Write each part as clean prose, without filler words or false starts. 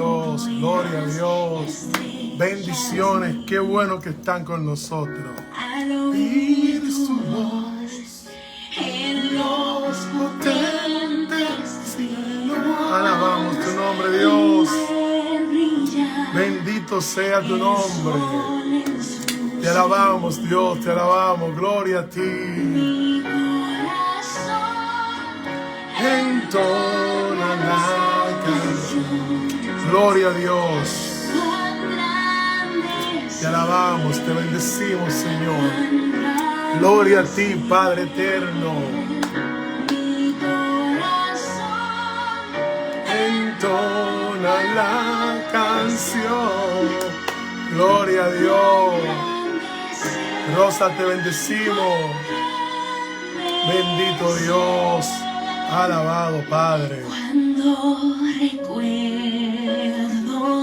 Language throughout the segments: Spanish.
Dios, gloria a Dios. Bendiciones, qué bueno que están con nosotros. Oír su voz en los potentes cielos. Alabamos tu nombre, Dios. Bendito sea tu nombre. Te alabamos, Dios, te alabamos. Gloria a ti. Entona la canción. Gloria a Dios. Te alabamos, te bendecimos, Señor. Gloria a ti, Padre eterno. Entona la canción. Gloria a Dios. Rosa, te bendecimos. Bendito Dios. Alabado, Padre. Cuando recuerdo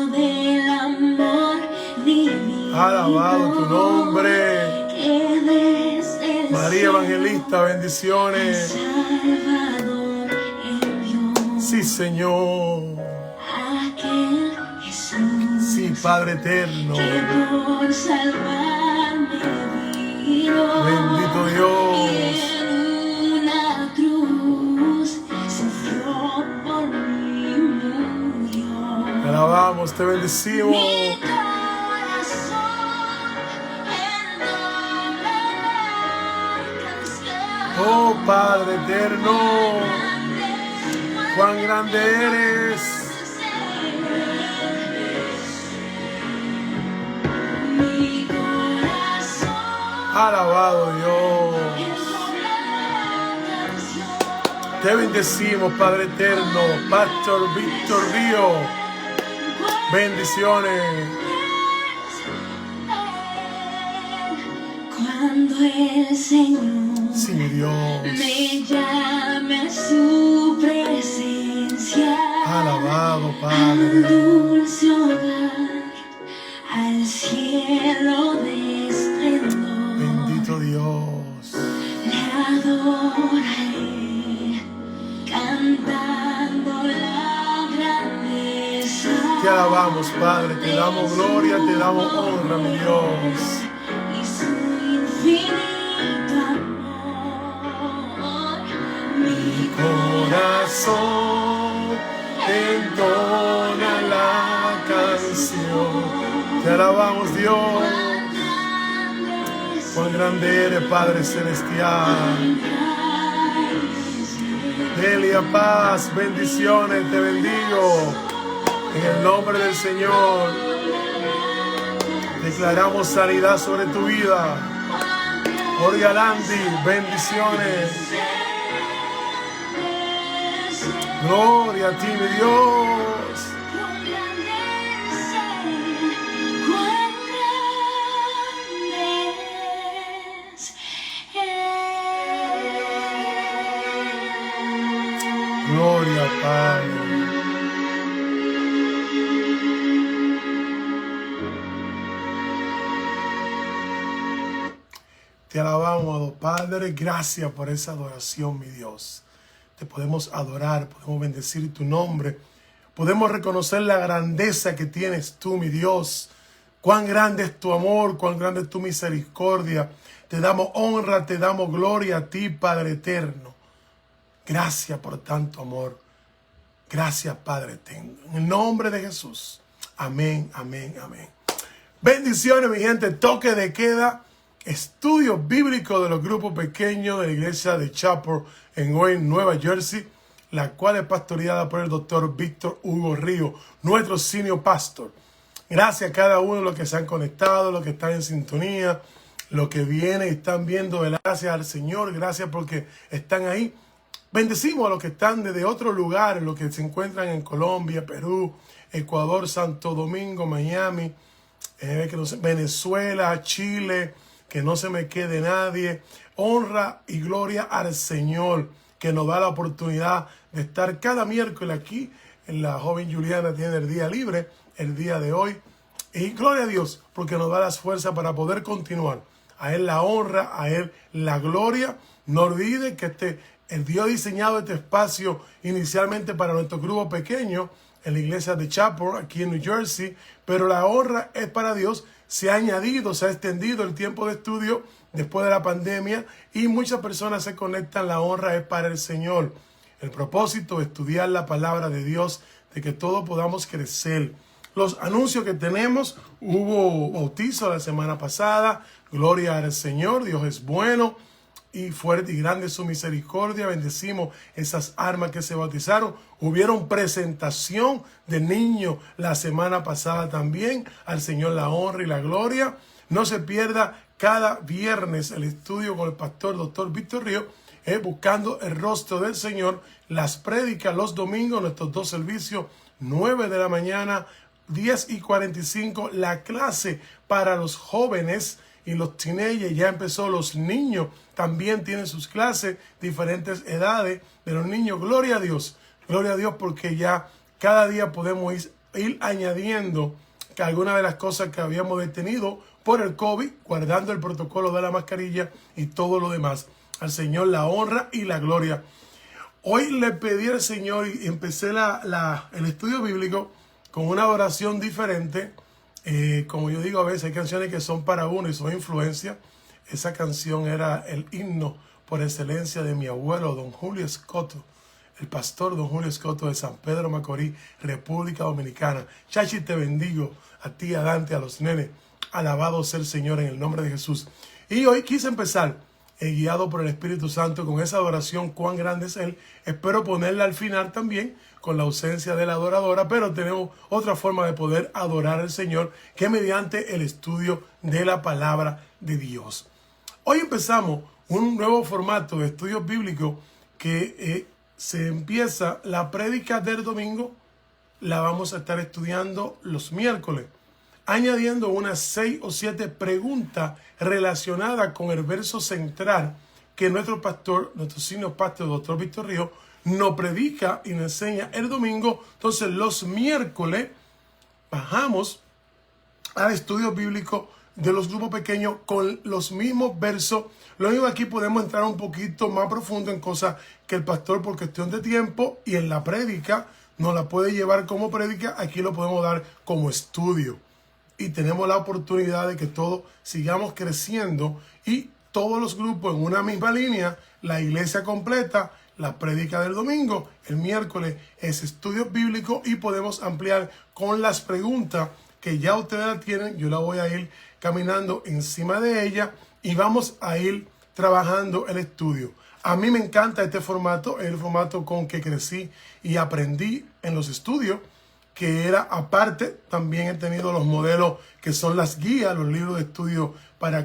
del amor divino, alabado tu nombre. María Evangelista, bendiciones. Salvador envió. Sí, Señor. Aquel Jesús, Sí, Padre eterno. que por salvarme vino. Bendito Dios. Te alabamos, te bendecimos. Mi corazón Oh Padre eterno, cuán grande eres. Mi corazón, Alabado Dios. Te bendecimos, Padre eterno. Pastor Víctor Río, bendiciones. cuando el Señor Sí, mi Dios. me llame a su presencia, Alabado, al Padre. dulce hogar, al cielo de esplendor. Bendito Dios. Le adoraré, cantando la grandeza. Te alabamos, Padre. Te damos gloria, te damos honra, mi Dios. Y su infinito amor. Mi Corazón entona la canción. Te alabamos, Dios. Cuán grande eres, Padre celestial. Delia Paz, bendiciones, te bendigo. En el nombre del Señor, declaramos sanidad sobre tu vida. Olga Landi, bendiciones. Gloria a ti, mi Dios. Gloria al Padre. Te alabamos, Padre. Gracias por esa adoración, mi Dios. Te podemos adorar, podemos bendecir tu nombre. Podemos reconocer la grandeza que tienes tú, mi Dios. Cuán grande es tu amor, cuán grande es tu misericordia. Te damos honra, te damos gloria a ti, Padre eterno. Gracias por tanto amor. Gracias, Padre eterno. En el nombre de Jesús. Amén, amén, amén. Bendiciones, mi gente. Toque de queda. Estudio bíblico de los grupos pequeños de la iglesia de Chapel en Wayne, Nueva Jersey, la cual es pastoreada por el doctor Víctor Hugo Río, nuestro senior pastor. Gracias a cada uno de los que se han conectado, los que están en sintonía, los que vienen y están viendo. Gracias al Señor, gracias porque están ahí. Bendecimos a los que están desde otros lugares, los que se encuentran en Colombia, Perú, Ecuador, Santo Domingo, Miami, Venezuela, Chile. Que no se me quede nadie. Honra y gloria al Señor, que nos da la oportunidad de estar cada miércoles aquí. La joven Juliana tiene el día libre, el día de hoy. Y gloria a Dios, porque nos da las fuerzas para poder continuar. A Él la honra, a Él la gloria. No olvide que Dios ha diseñado este espacio inicialmente para nuestro grupo pequeño en la iglesia de Chapel, aquí en New Jersey, pero la honra es para Dios. Se ha añadido, se ha extendido el tiempo de estudio después de la pandemia y muchas personas se conectan. La honra es para el Señor. El propósito es estudiar la palabra de Dios, de que todos podamos crecer. Los anuncios que tenemos: hubo bautizo la semana pasada. Gloria al Señor, Dios es bueno y fuerte y grande su misericordia. Bendecimos esas almas que se bautizaron. Hubieron presentación de niños la semana pasada también. Al Señor la honra y la gloria. No se pierda cada viernes el estudio con el pastor Dr. Víctor Río, buscando el rostro del Señor. Las prédicas los domingos, nuestros dos servicios, 9 de la mañana, 10:45. La clase para los jóvenes y los teenagers ya empezó. Los niños también tienen sus clases, diferentes edades de los niños. Gloria a Dios porque ya cada día podemos ir añadiendo que algunas de las cosas que habíamos detenido por el COVID, guardando el protocolo de la mascarilla y todo lo demás. Al Señor la honra y la gloria. Hoy le pedí al Señor y empecé el estudio bíblico con una oración diferente. Como yo digo, a veces hay canciones que son para uno y son influencia. Esa canción era el himno por excelencia de mi abuelo, don Julio Escoto, el pastor don Julio Escoto de San Pedro Macorís, República Dominicana. Chachi, te bendigo, a ti, a Dante, a los nenes. Alabado sea el Señor en el nombre de Jesús. Y hoy quise empezar, guiado por el Espíritu Santo, con esa adoración, cuán grande es Él. Espero ponerla al final también, con la ausencia de la adoradora, pero tenemos otra forma de poder adorar al Señor, que mediante el estudio de la palabra de Dios. Hoy empezamos un nuevo formato de estudios bíblicos que se empieza la prédica del domingo. La vamos a estar estudiando los miércoles, añadiendo unas 6 o 7 preguntas relacionadas con el verso central que nuestro pastor, nuestro senior pastor, Dr. Víctor Río, nos predica y nos enseña el domingo. Entonces los miércoles bajamos al estudio bíblico de los grupos pequeños con los mismos versos. Lo único que aquí podemos entrar un poquito más profundo en cosas que el pastor, por cuestión de tiempo y en la prédica, nos la puede llevar como prédica. Aquí lo podemos dar como estudio. Y tenemos la oportunidad de que todos sigamos creciendo y todos los grupos en una misma línea, la iglesia completa, la prédica del domingo, el miércoles es estudio bíblico y podemos ampliar con las preguntas que ya ustedes la tienen. Yo la voy a ir caminando encima de ella y vamos a ir trabajando el estudio. A mí me encanta este formato, es el formato con que crecí y aprendí en los estudios, que era aparte. También he tenido los modelos que son las guías, los libros de estudio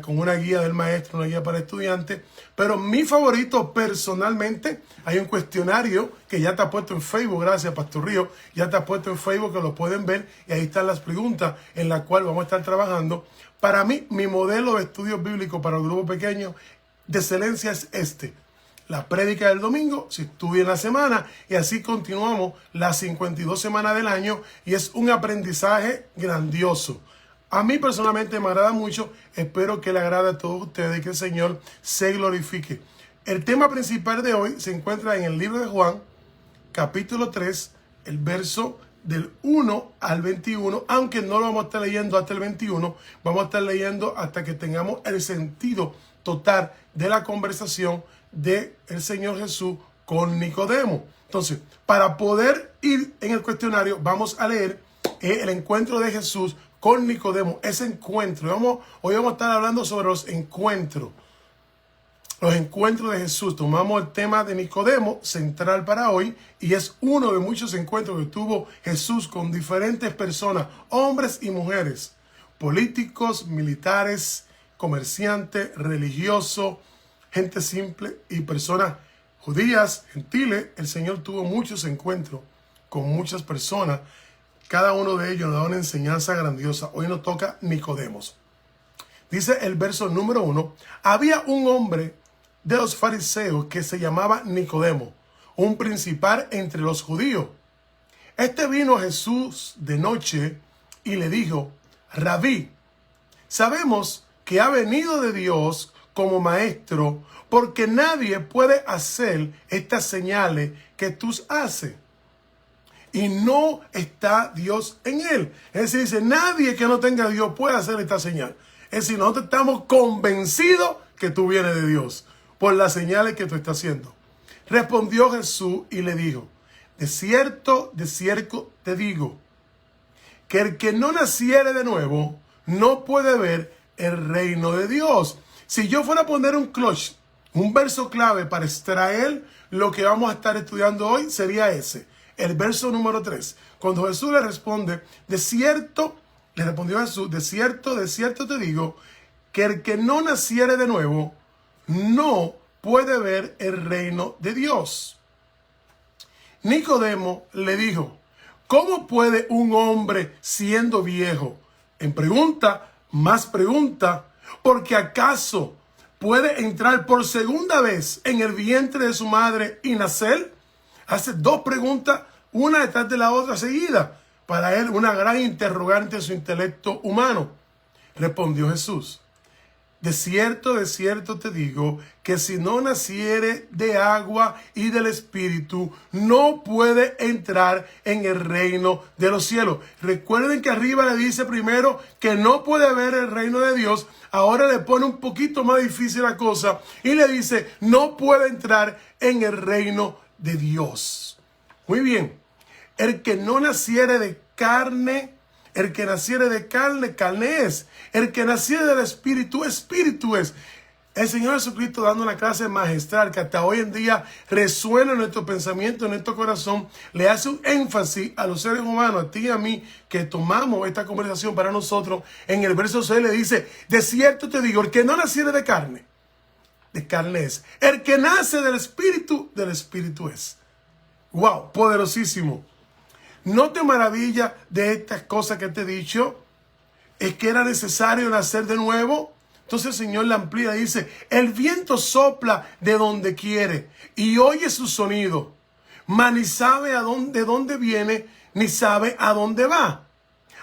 con una guía del maestro, una guía para estudiantes. Pero mi favorito personalmente, hay un cuestionario que ya está puesto en Facebook, gracias Pastor Río, ya está puesto en Facebook, que lo pueden ver y ahí están las preguntas en las cuales vamos a estar trabajando. Para mí, mi modelo de estudio bíblico para el grupo pequeño de excelencia es este. La prédica del domingo se estudia en la semana y así continuamos las 52 semanas del año y es un aprendizaje grandioso. A mí personalmente me agrada mucho, espero que le agrade a todos ustedes y que el Señor se glorifique. El tema principal de hoy se encuentra en el libro de Juan, capítulo 3, el verso del 1 al 21, aunque no lo vamos a estar leyendo hasta el 21, vamos a estar leyendo hasta que tengamos el sentido total de la conversación del Señor Jesús con Nicodemo. Entonces, para poder ir en el cuestionario, vamos a leer el encuentro de Jesús con Nicodemo, ese encuentro. Hoy vamos a estar hablando sobre los encuentros de Jesús. Tomamos el tema de Nicodemo, central para hoy, y es uno de muchos encuentros que tuvo Jesús con diferentes personas, hombres y mujeres, políticos, militares, comerciantes, religiosos, gente simple y personas judías, gentiles. El Señor tuvo muchos encuentros con muchas personas. Cada uno de ellos nos da una enseñanza grandiosa. Hoy nos toca Nicodemos. Dice el verso número 1. Había un hombre de los fariseos que se llamaba Nicodemo, un principal entre los judíos. Este vino a Jesús de noche y le dijo: Rabí, sabemos que ha venido de Dios como maestro, porque nadie puede hacer estas señales que tú haces y no está Dios en él. Es decir, dice, nadie que no tenga a Dios puede hacer esta señal. Es decir, nosotros estamos convencidos que tú vienes de Dios por las señales que tú estás haciendo. Respondió Jesús y le dijo, de cierto te digo, que el que no naciere de nuevo no puede ver el reino de Dios. Si yo fuera a poner un clutch, un verso clave para extraer lo que vamos a estar estudiando hoy, sería ese, el verso número 3. Cuando Jesús le responde, de cierto, le respondió Jesús, de cierto te digo, que el que no naciere de nuevo no puede ver el reino de Dios. Nicodemo le dijo, ¿cómo puede un hombre siendo viejo? En pregunta, más pregunta, porque ¿acaso puede entrar por segunda vez en el vientre de su madre y nacer? Hace dos preguntas, una detrás de la otra seguida. Para él, una gran interrogante en su intelecto humano. Respondió Jesús, de cierto te digo, que si no naciere de agua y del Espíritu, no puede entrar en el reino de los cielos. Recuerden que arriba le dice primero que no puede ver el reino de Dios. Ahora le pone un poquito más difícil la cosa y le dice, no puede entrar en el reino de Dios. Muy bien, el que no naciere de carne, el que naciere de carne, carne es. El que naciere del Espíritu, Espíritu es. El Señor Jesucristo dando una clase magistral que hasta hoy en día resuena en nuestro pensamiento, en nuestro corazón, le hace un énfasis a los seres humanos, a ti y a mí, que tomamos esta conversación para nosotros. En el verso 6 le dice, de cierto te digo, el que no naciere de carne es. El que nace del Espíritu es. ¡Wow! Poderosísimo. ¿No te maravilla de estas cosas que te he dicho? ¿Es que era necesario nacer de nuevo? Entonces el Señor la amplía y dice, el viento sopla de donde quiere y oye su sonido, mas ni sabe de dónde viene, ni sabe a dónde va.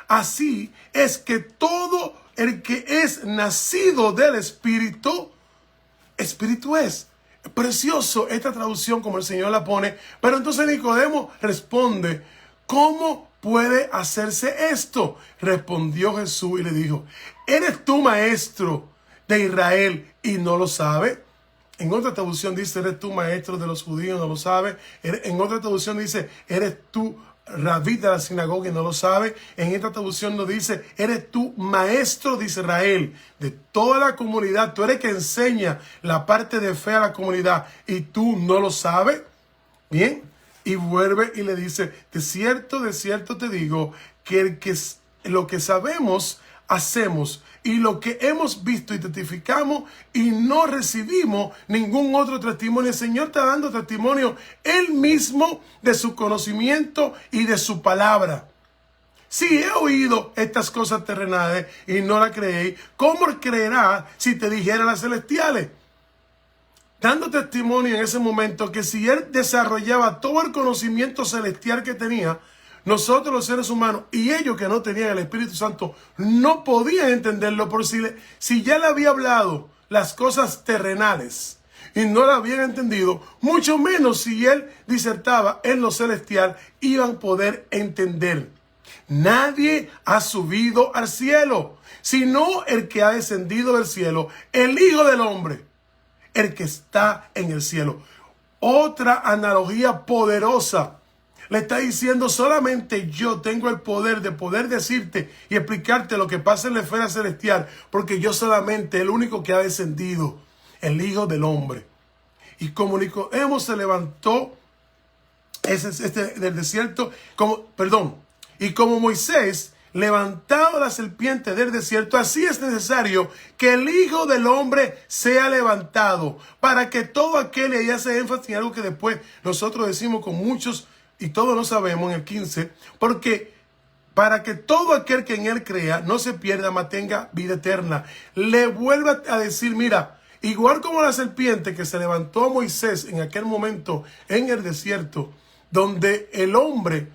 Así es que todo el que es nacido del Espíritu, Espíritu es. Precioso esta traducción como el Señor la pone. Pero entonces Nicodemo responde, ¿cómo puede hacerse esto? Respondió Jesús y le dijo, ¿eres tú maestro de Israel y no lo sabes? En otra traducción dice, ¿eres tú maestro de los judíos y no lo sabes? En otra traducción dice, ¿eres tú rabí de la sinagoga y no lo sabes? En esta traducción nos dice, ¿eres tú maestro de Israel, de toda la comunidad? Tú eres que enseña la parte de fe a la comunidad y tú no lo sabes. Bien. Y vuelve y le dice, de cierto te digo, que lo que sabemos, hacemos, y lo que hemos visto y testificamos, y no recibimos ningún otro testimonio. El Señor está dando testimonio Él mismo de su conocimiento y de su palabra. Si he oído estas cosas terrenales y no las creéis, ¿cómo creerá si te dijera las celestiales? Dando testimonio en ese momento que si él desarrollaba todo el conocimiento celestial que tenía, nosotros los seres humanos y ellos que no tenían el Espíritu Santo no podían entenderlo. Por si ya le había hablado las cosas terrenales y no la habían entendido, mucho menos si él disertaba en lo celestial iban a poder entender. Nadie ha subido al cielo, sino el que ha descendido del cielo, el Hijo del Hombre, el que está en el cielo. Otra analogía poderosa. Le está diciendo, solamente yo tengo el poder de poder decirte y explicarte lo que pasa en la esfera celestial, porque yo solamente, el único que ha descendido, el Hijo del Hombre. Y como Nicodemo se levantó del desierto, y como Moisés levantado la serpiente del desierto, así es necesario que el Hijo del Hombre sea levantado, para que todo aquel, y hace énfasis en algo que después nosotros decimos con muchos, y todos lo sabemos en el 15, porque para que todo aquel que en él crea no se pierda, mas tenga vida eterna. Le vuelve a decir, mira, igual como la serpiente que se levantó a Moisés en aquel momento en el desierto, donde el hombre,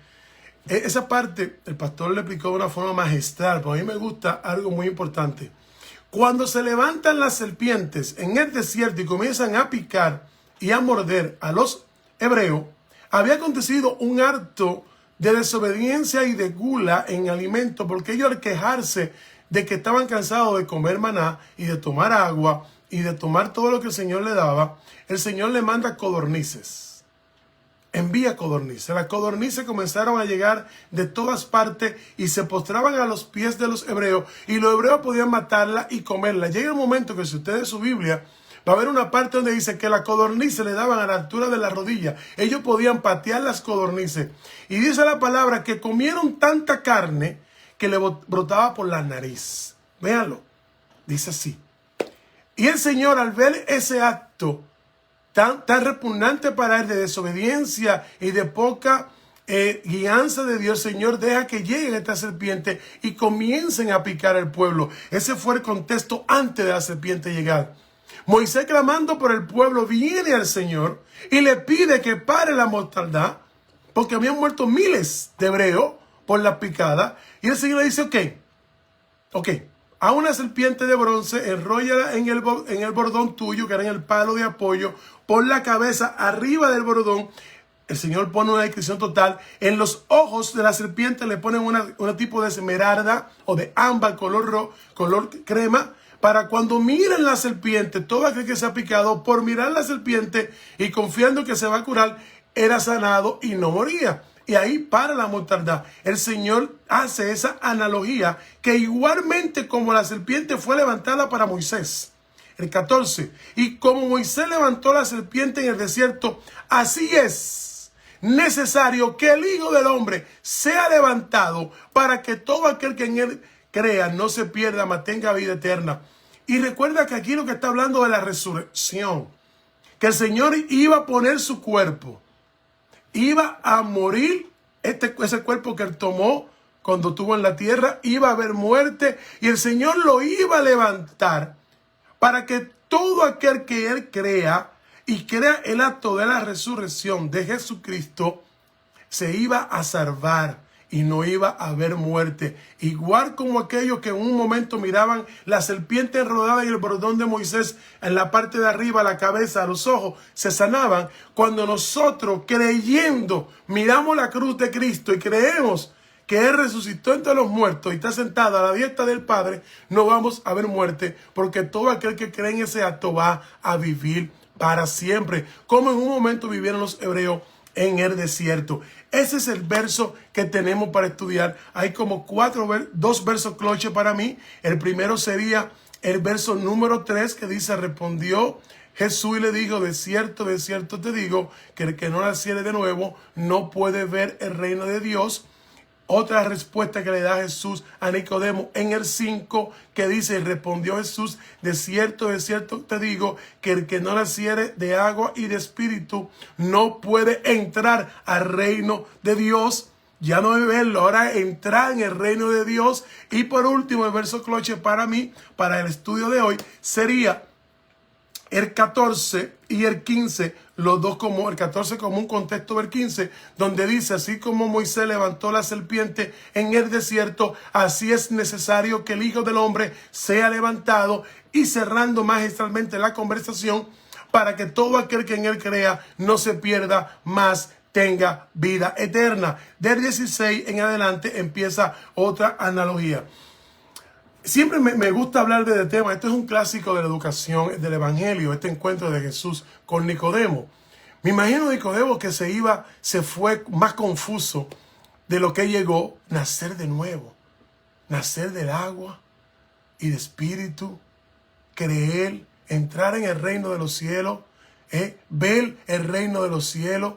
esa parte el pastor le explicó de una forma magistral, pero a mí me gusta algo muy importante. Cuando se levantan las serpientes en el desierto y comienzan a picar y a morder a los hebreos, había acontecido un acto de desobediencia y de gula en alimento, porque ellos, al quejarse de que estaban cansados de comer maná y de tomar agua y de tomar todo lo que el Señor le daba, el Señor le manda codornices. Envía codornices. Las codornices comenzaron a llegar de todas partes y se postraban a los pies de los hebreos, y los hebreos podían matarla y comerla. Llega el momento que, si usted de su Biblia, va a haber una parte donde dice que las codornices le daban a la altura de la rodilla. Ellos podían patear las codornices. Y dice la palabra que comieron tanta carne que le brotaba por la nariz. Véanlo. Dice así. Y el Señor, al ver ese acto tan repugnante para él, de desobediencia y de poca guianza de Dios, Señor, deja que lleguen estas serpientes y comiencen a picar al pueblo. Ese fue el contexto antes de la serpiente llegar. Moisés, clamando por el pueblo, viene al Señor y le pide que pare la mortandad, porque habían muerto miles de hebreos por la picada. Y el Señor le dice, ok, a una serpiente de bronce, enróllala en el bordón tuyo, que era en el palo de apoyo, pon la cabeza arriba del bordón. El Señor pone una descripción total. En los ojos de la serpiente le ponen un tipo de esmeralda o de ámbar, color crema, para cuando miren la serpiente, todo aquel que se ha picado, por mirar la serpiente y confiando que se va a curar, era sanado y no moría. Y ahí para la mortandad. El Señor hace esa analogía, que igualmente como la serpiente fue levantada para Moisés. El 14. Y como Moisés levantó la serpiente en el desierto, así es necesario que el Hijo del Hombre sea levantado, para que todo aquel que en él crea no se pierda, mas tenga vida eterna. Y recuerda que aquí lo que está hablando de la resurrección, que el Señor iba a poner su cuerpo, iba a morir, ese cuerpo que él tomó cuando estuvo en la tierra, iba a haber muerte, y el Señor lo iba a levantar para que todo aquel que él crea y crea el acto de la resurrección de Jesucristo, se iba a salvar y no iba a haber muerte. Igual como aquellos que en un momento miraban la serpiente enrodada en el bordón de Moisés, en la parte de arriba, la cabeza, los ojos, se sanaban. Cuando nosotros, creyendo, miramos la cruz de Cristo y creemos que Él resucitó entre los muertos y está sentado a la diestra del Padre, no vamos a ver muerte, porque todo aquel que cree en ese acto va a vivir para siempre, como en un momento vivieron los hebreos en el desierto. Ese es el verso que tenemos para estudiar. Hay como dos versos cloche para mí. El primero sería el verso número 3, que dice: respondió Jesús y le dijo, de cierto te digo, que el que no naciere de nuevo no puede ver el reino de Dios. Otra respuesta que le da Jesús a Nicodemo en el 5, que dice: respondió Jesús, de cierto te digo, que el que no naciere de agua y de espíritu no puede entrar al reino de Dios. Ya no es verlo, ahora entrar en el reino de Dios. Y por último, el verso cloche para mí, para el estudio de hoy, sería el 14 y el 15, los dos como el 14 como un contexto del 15, donde dice: así como Moisés levantó la serpiente en el desierto, así es necesario que el Hijo del Hombre sea levantado. Y cerrando magistralmente la conversación, para que todo aquel que en él crea no se pierda, mas tenga vida eterna. Del 16 en adelante empieza otra analogía. Siempre me gusta hablar de este tema. Esto es un clásico de la educación del evangelio, este encuentro de Jesús con Nicodemo. Me imagino Nicodemo que se fue más confuso de lo que llegó. Nacer de nuevo, nacer del agua y de espíritu, creer, entrar en el reino de los cielos, ver el reino de los cielos.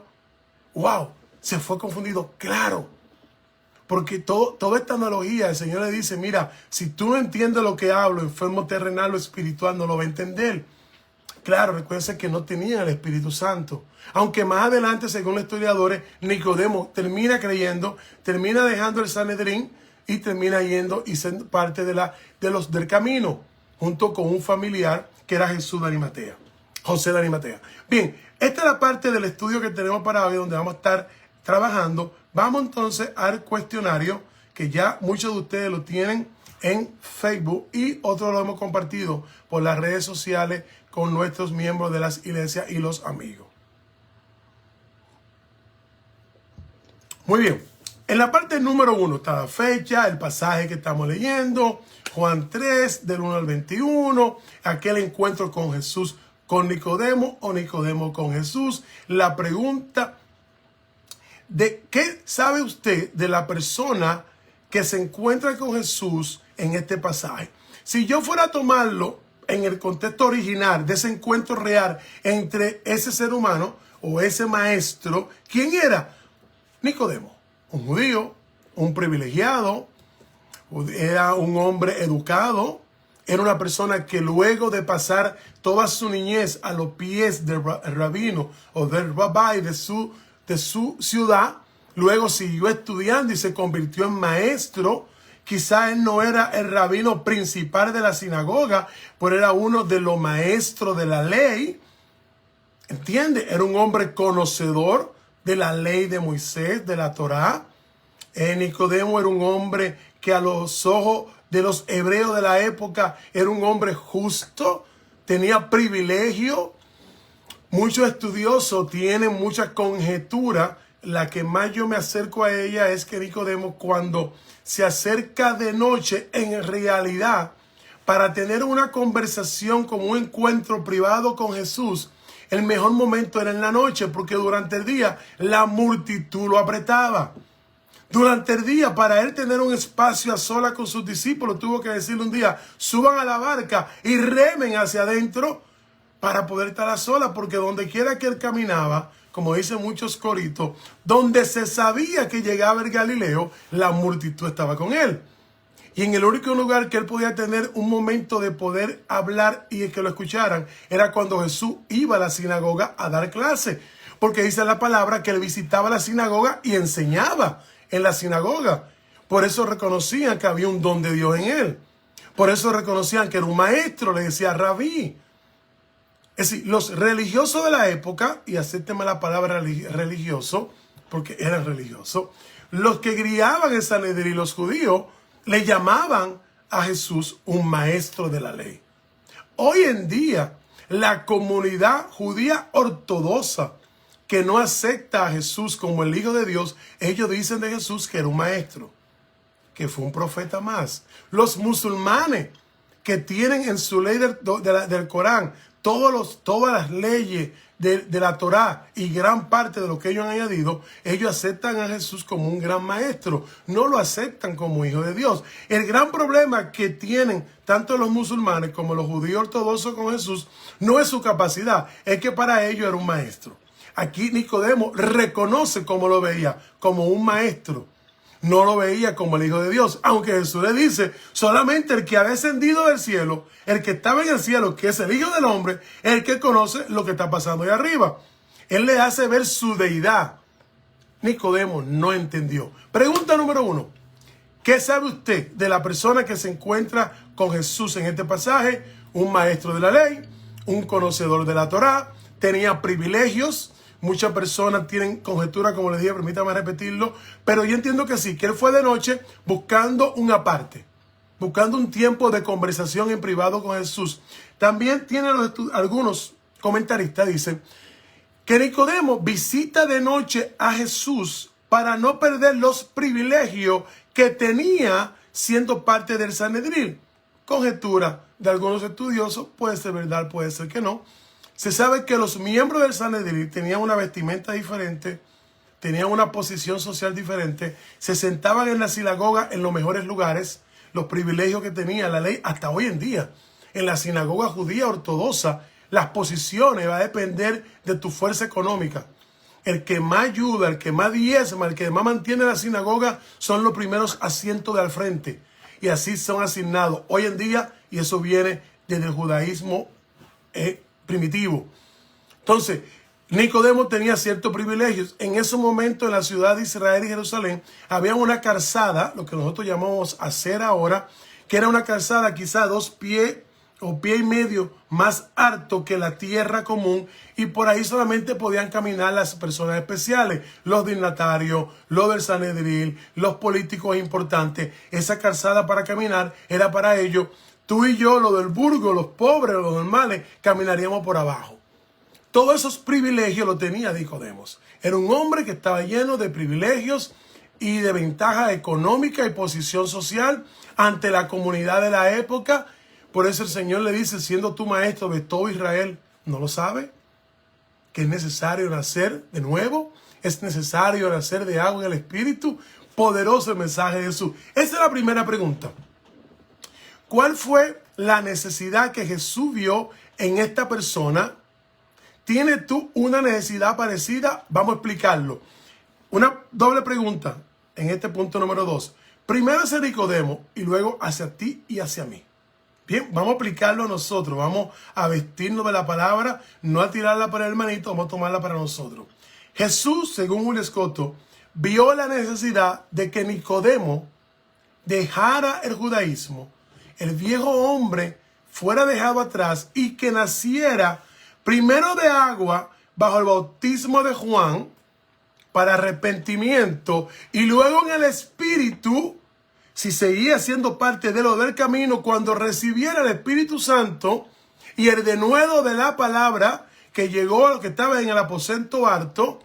¡Wow! Se fue confundido, claro. Porque toda esta analogía, el Señor le dice: mira, si tú no entiendes lo que hablo, enfermo terrenal o espiritual, no lo va a entender. Claro, recuerden que no tenían el Espíritu Santo. Aunque más adelante, según los historiadores, Nicodemo termina creyendo, termina dejando el Sanedrín y termina yendo y siendo parte del camino, junto con un familiar que era Jesús de Arimatea, José de Arimatea. Bien, esta es la parte del estudio que tenemos para hoy, donde vamos a estar trabajando. Vamos entonces al cuestionario, que ya muchos de ustedes lo tienen en Facebook y otros lo hemos compartido por las redes sociales con nuestros miembros de las iglesias y los amigos. Muy bien, en la parte número 1 está la fecha, el pasaje que estamos leyendo, Juan 3, del 1 al 21, aquel encuentro con Jesús con Nicodemo o Nicodemo con Jesús. La pregunta de ¿qué sabe usted de la persona que se encuentra con Jesús en este pasaje? Si yo fuera a tomarlo en el contexto original de ese encuentro real entre ese ser humano o ese maestro, ¿quién era? Nicodemo, un judío, un privilegiado, era un hombre educado, era una persona que luego de pasar toda su niñez a los pies del rabino o del rabí de su ciudad, luego siguió estudiando y se convirtió en maestro. Quizá él no era el rabino principal de la sinagoga, pero era uno de los maestros de la ley. ¿Entiende? Era un hombre conocedor de la ley de Moisés, de la Torá. Nicodemo era un hombre que a los ojos de los hebreos de la época era un hombre justo, tenía privilegio. Muchos estudiosos tienen mucha conjetura. La que más yo me acerco a ella es que Nicodemo, cuando se acerca de noche, en realidad, para tener una conversación como un encuentro privado con Jesús, el mejor momento era en la noche, porque durante el día la multitud lo apretaba. Durante el día, para él tener un espacio a solas con sus discípulos, tuvo que decirle un día: suban a la barca y remen hacia adentro para poder estar a solas, porque donde quiera que él caminaba, como dicen muchos coritos, donde se sabía que llegaba el Galileo, la multitud estaba con él. Y en el único lugar que él podía tener un momento de poder hablar y que lo escucharan era cuando Jesús iba a la sinagoga a dar clase. Porque dice la palabra que él visitaba la sinagoga y enseñaba en la sinagoga. Por eso reconocían que había un don de Dios en él. Por eso reconocían que era un maestro, le decía rabí. Es decir, los religiosos de la época, y acépteme la palabra religioso, porque eran religiosos, los que guiaban en Sanedrín, los judíos, le llamaban a Jesús un maestro de la ley. Hoy en día, la comunidad judía ortodoxa que no acepta a Jesús como el Hijo de Dios, ellos dicen de Jesús que era un maestro, que fue un profeta más. Los musulmanes que tienen en su ley del Corán todas las leyes de la Torá y gran parte de lo que ellos han añadido, ellos aceptan a Jesús como un gran maestro, no lo aceptan como Hijo de Dios. El gran problema que tienen tanto los musulmanes como los judíos ortodoxos con Jesús no es su capacidad, es que para ellos era un maestro. Aquí Nicodemo reconoce cómo lo veía, como un maestro. No lo veía como el Hijo de Dios, aunque Jesús le dice: solamente el que ha descendido del cielo, el que estaba en el cielo, que es el Hijo del Hombre, es el que conoce lo que está pasando ahí arriba. Él le hace ver su deidad. Nicodemo no entendió. Pregunta número 1. ¿Qué sabe usted de la persona que se encuentra con Jesús en este pasaje? Un maestro de la ley, un conocedor de la Torá, tenía privilegios. Muchas personas tienen conjetura, como les dije, permítame repetirlo, pero yo entiendo que sí, que él fue de noche buscando un aparte, buscando un tiempo de conversación en privado con Jesús. También tienen algunos comentaristas, dicen, que Nicodemo visita de noche a Jesús para no perder los privilegios que tenía siendo parte del Sanedrín. Conjetura de algunos estudiosos, puede ser verdad, puede ser que no. Se sabe que los miembros del Sanedrín tenían una vestimenta diferente, tenían una posición social diferente, se sentaban en la sinagoga en los mejores lugares, los privilegios que tenía la ley hasta hoy en día. En la sinagoga judía ortodoxa, las posiciones van a depender de tu fuerza económica. El que más ayuda, el que más diezma, el que más mantiene la sinagoga son los primeros asientos de al frente. Y así son asignados hoy en día, y eso viene desde el judaísmo primitivo. Entonces, Nicodemo tenía ciertos privilegios. En ese momento, en la ciudad de Israel y Jerusalén, había una calzada, lo que nosotros llamamos acera ahora, que era una calzada quizá 2 pies o pie y medio más alto que la tierra común, y por ahí solamente podían caminar las personas especiales, los dignatarios, los del Sanedrín, los políticos importantes. Esa calzada para caminar era para ellos. Tú y yo, los del burgo, los pobres, los normales, caminaríamos por abajo. Todos esos privilegios los tenía Nicodemo. Era un hombre que estaba lleno de privilegios y de ventaja económica y posición social ante la comunidad de la época. Por eso el Señor le dice, siendo tú maestro de todo Israel, ¿no lo sabe? Que es necesario nacer de nuevo, es necesario nacer de agua y el Espíritu. Poderoso el mensaje de Jesús. Esa es la primera pregunta. ¿Cuál fue la necesidad que Jesús vio en esta persona? ¿Tienes tú una necesidad parecida? Vamos a explicarlo. Una doble pregunta en este punto número 2. Primero hacia Nicodemo y luego hacia ti y hacia mí. Bien, vamos a aplicarlo a nosotros. Vamos a vestirnos de la palabra, no a tirarla para el hermanito, vamos a tomarla para nosotros. Jesús, según Julio Escoto, vio la necesidad de que Nicodemo dejara el judaísmo, el viejo hombre fuera dejado atrás y que naciera primero de agua bajo el bautismo de Juan para arrepentimiento y luego en el Espíritu, si seguía siendo parte de lo del camino, cuando recibiera el Espíritu Santo y el denuedo de la palabra que llegó a lo que estaba en el aposento alto,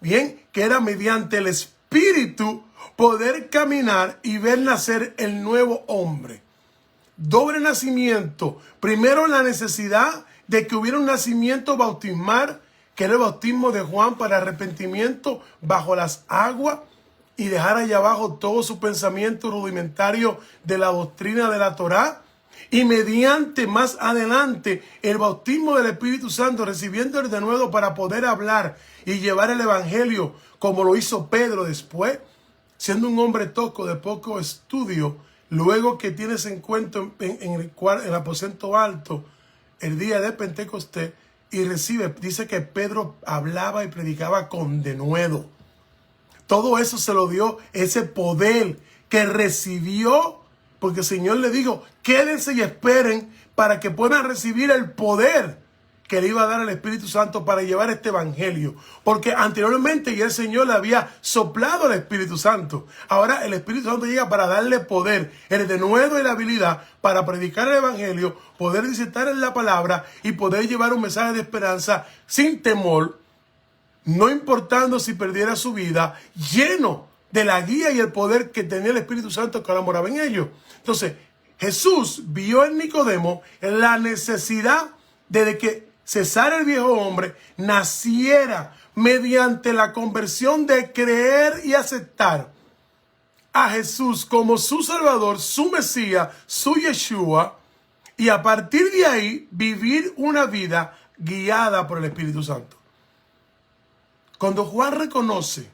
bien, que era mediante el Espíritu poder caminar y ver nacer el nuevo hombre. Doble nacimiento. Primero la necesidad de que hubiera un nacimiento bautismal, que era el bautismo de Juan para arrepentimiento bajo las aguas y dejar allá abajo todo su pensamiento rudimentario de la doctrina de la Torá. Y mediante más adelante el bautismo del Espíritu Santo, recibiendo el denuedo para poder hablar y llevar el Evangelio como lo hizo Pedro después, siendo un hombre tosco de poco estudio. Luego que tiene ese encuentro en el aposento alto, el día de Pentecostés, y recibe, dice que Pedro hablaba y predicaba con denuedo. Todo eso se lo dio ese poder que recibió, porque el Señor le dijo, quédense y esperen para que puedan recibir el poder que le iba a dar el Espíritu Santo para llevar este evangelio. Porque anteriormente ya el Señor le había soplado el Espíritu Santo. Ahora el Espíritu Santo llega para darle poder, el denuedo y la habilidad para predicar el evangelio, poder disertar en la palabra y poder llevar un mensaje de esperanza sin temor, no importando si perdiera su vida, lleno de la guía y el poder que tenía el Espíritu Santo que ahora moraba en ellos. Entonces, Jesús vio en Nicodemo la necesidad de que cesara el viejo hombre, naciera mediante la conversión de creer y aceptar a Jesús como su Salvador, su Mesías, su Yeshua, y a partir de ahí vivir una vida guiada por el Espíritu Santo. Cuando Juan reconoce,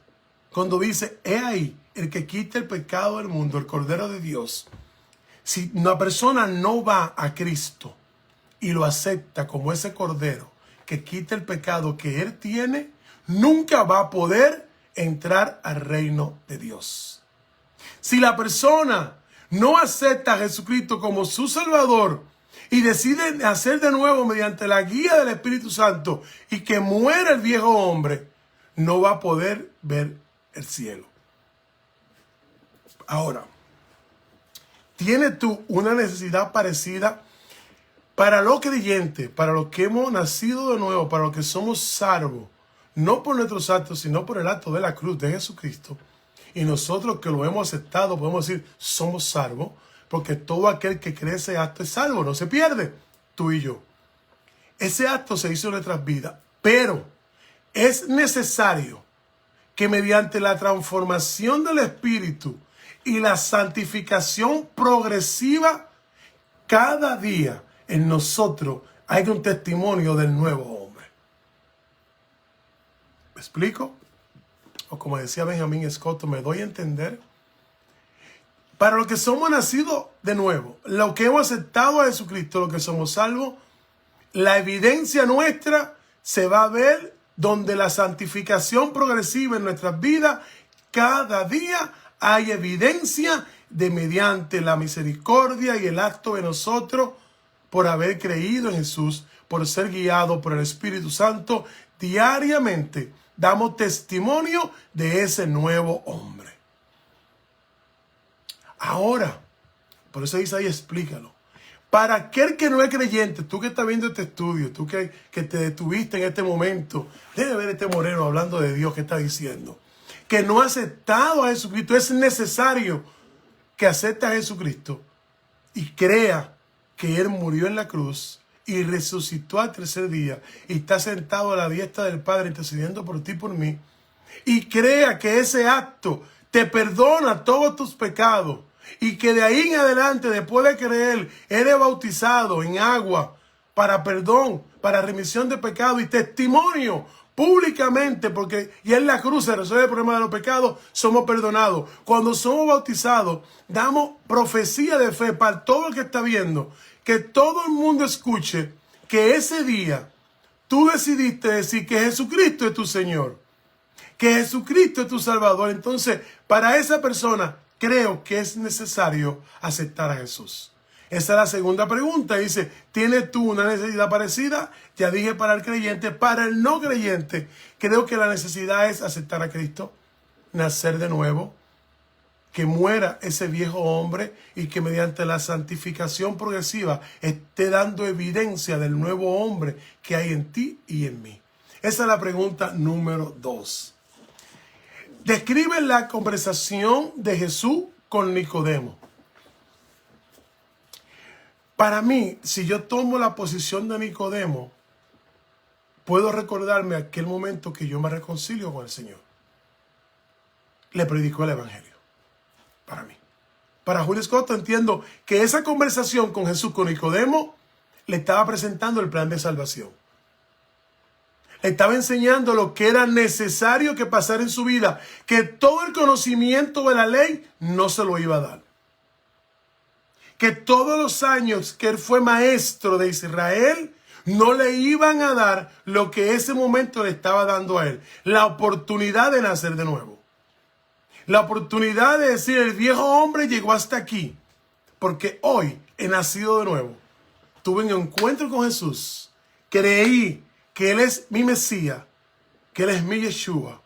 cuando dice, he ahí el que quita el pecado del mundo, el Cordero de Dios, si una persona no va a Cristo y lo acepta como ese Cordero que quita el pecado que él tiene, nunca va a poder entrar al reino de Dios. Si la persona no acepta a Jesucristo como su Salvador y decide nacer de nuevo mediante la guía del Espíritu Santo y que muera el viejo hombre, no va a poder ver el cielo. Ahora, ¿tienes tú una necesidad parecida? Para los creyentes, para los que hemos nacido de nuevo, para los que somos salvos, no por nuestros actos, sino por el acto de la cruz de Jesucristo, y nosotros que lo hemos aceptado, podemos decir, somos salvos, porque todo aquel que cree ese acto es salvo, no se pierde, tú y yo. Ese acto se hizo en nuestras vidas, pero es necesario que mediante la transformación del Espíritu y la santificación progresiva, cada día en nosotros hay un testimonio del nuevo hombre. ¿Me explico? O como decía Benjamín Escoto, me doy a entender. Para los que somos nacidos de nuevo, los que hemos aceptado a Jesucristo, los que somos salvos, la evidencia nuestra se va a ver donde la santificación progresiva en nuestras vidas, cada día hay evidencia de mediante la misericordia y el acto de nosotros por haber creído en Jesús, por ser guiado por el Espíritu Santo, diariamente damos testimonio de ese nuevo hombre. Ahora, por eso dice ahí, explícalo. Para aquel que no es creyente, tú que estás viendo este estudio, tú que te detuviste en este momento, debe ver este moreno hablando de Dios que está diciendo, que no ha aceptado a Jesucristo, es necesario que acepte a Jesucristo y crea que Él murió en la cruz y resucitó al tercer día y está sentado a la diestra del Padre intercediendo por ti y por mí, y crea que ese acto te perdona todos tus pecados y que de ahí en adelante, después de creer, eres bautizado en agua para perdón, para remisión de pecado y testimonio públicamente, porque y en la cruz se resuelve el problema de los pecados, somos perdonados. Cuando somos bautizados, damos profecía de fe para todo el que está viendo, que todo el mundo escuche que ese día tú decidiste decir que Jesucristo es tu Señor, que Jesucristo es tu Salvador. Entonces, para esa persona, creo que es necesario aceptar a Jesús. Esa es la segunda pregunta. Dice, ¿tienes tú una necesidad parecida? Ya dije para el creyente. Para el no creyente, creo que la necesidad es aceptar a Cristo, nacer de nuevo, que muera ese viejo hombre y que mediante la santificación progresiva esté dando evidencia del nuevo hombre que hay en ti y en mí. Esa es la pregunta número 2. Describe la conversación de Jesús con Nicodemo. Para mí, si yo tomo la posición de Nicodemo, puedo recordarme aquel momento que yo me reconcilio con el Señor. Le predicó el Evangelio. Para mí. Para Julio Scott entiendo que esa conversación con Jesús, con Nicodemo, le estaba presentando el plan de salvación. Le estaba enseñando lo que era necesario que pasara en su vida, que todo el conocimiento de la ley no se lo iba a dar. Que todos los años que él fue maestro de Israel, no le iban a dar lo que ese momento le estaba dando a él. La oportunidad de nacer de nuevo. La oportunidad de decir, el viejo hombre llegó hasta aquí. Porque hoy he nacido de nuevo. Tuve un encuentro con Jesús. Creí que Él es mi Mesías, que Él es mi Yeshua,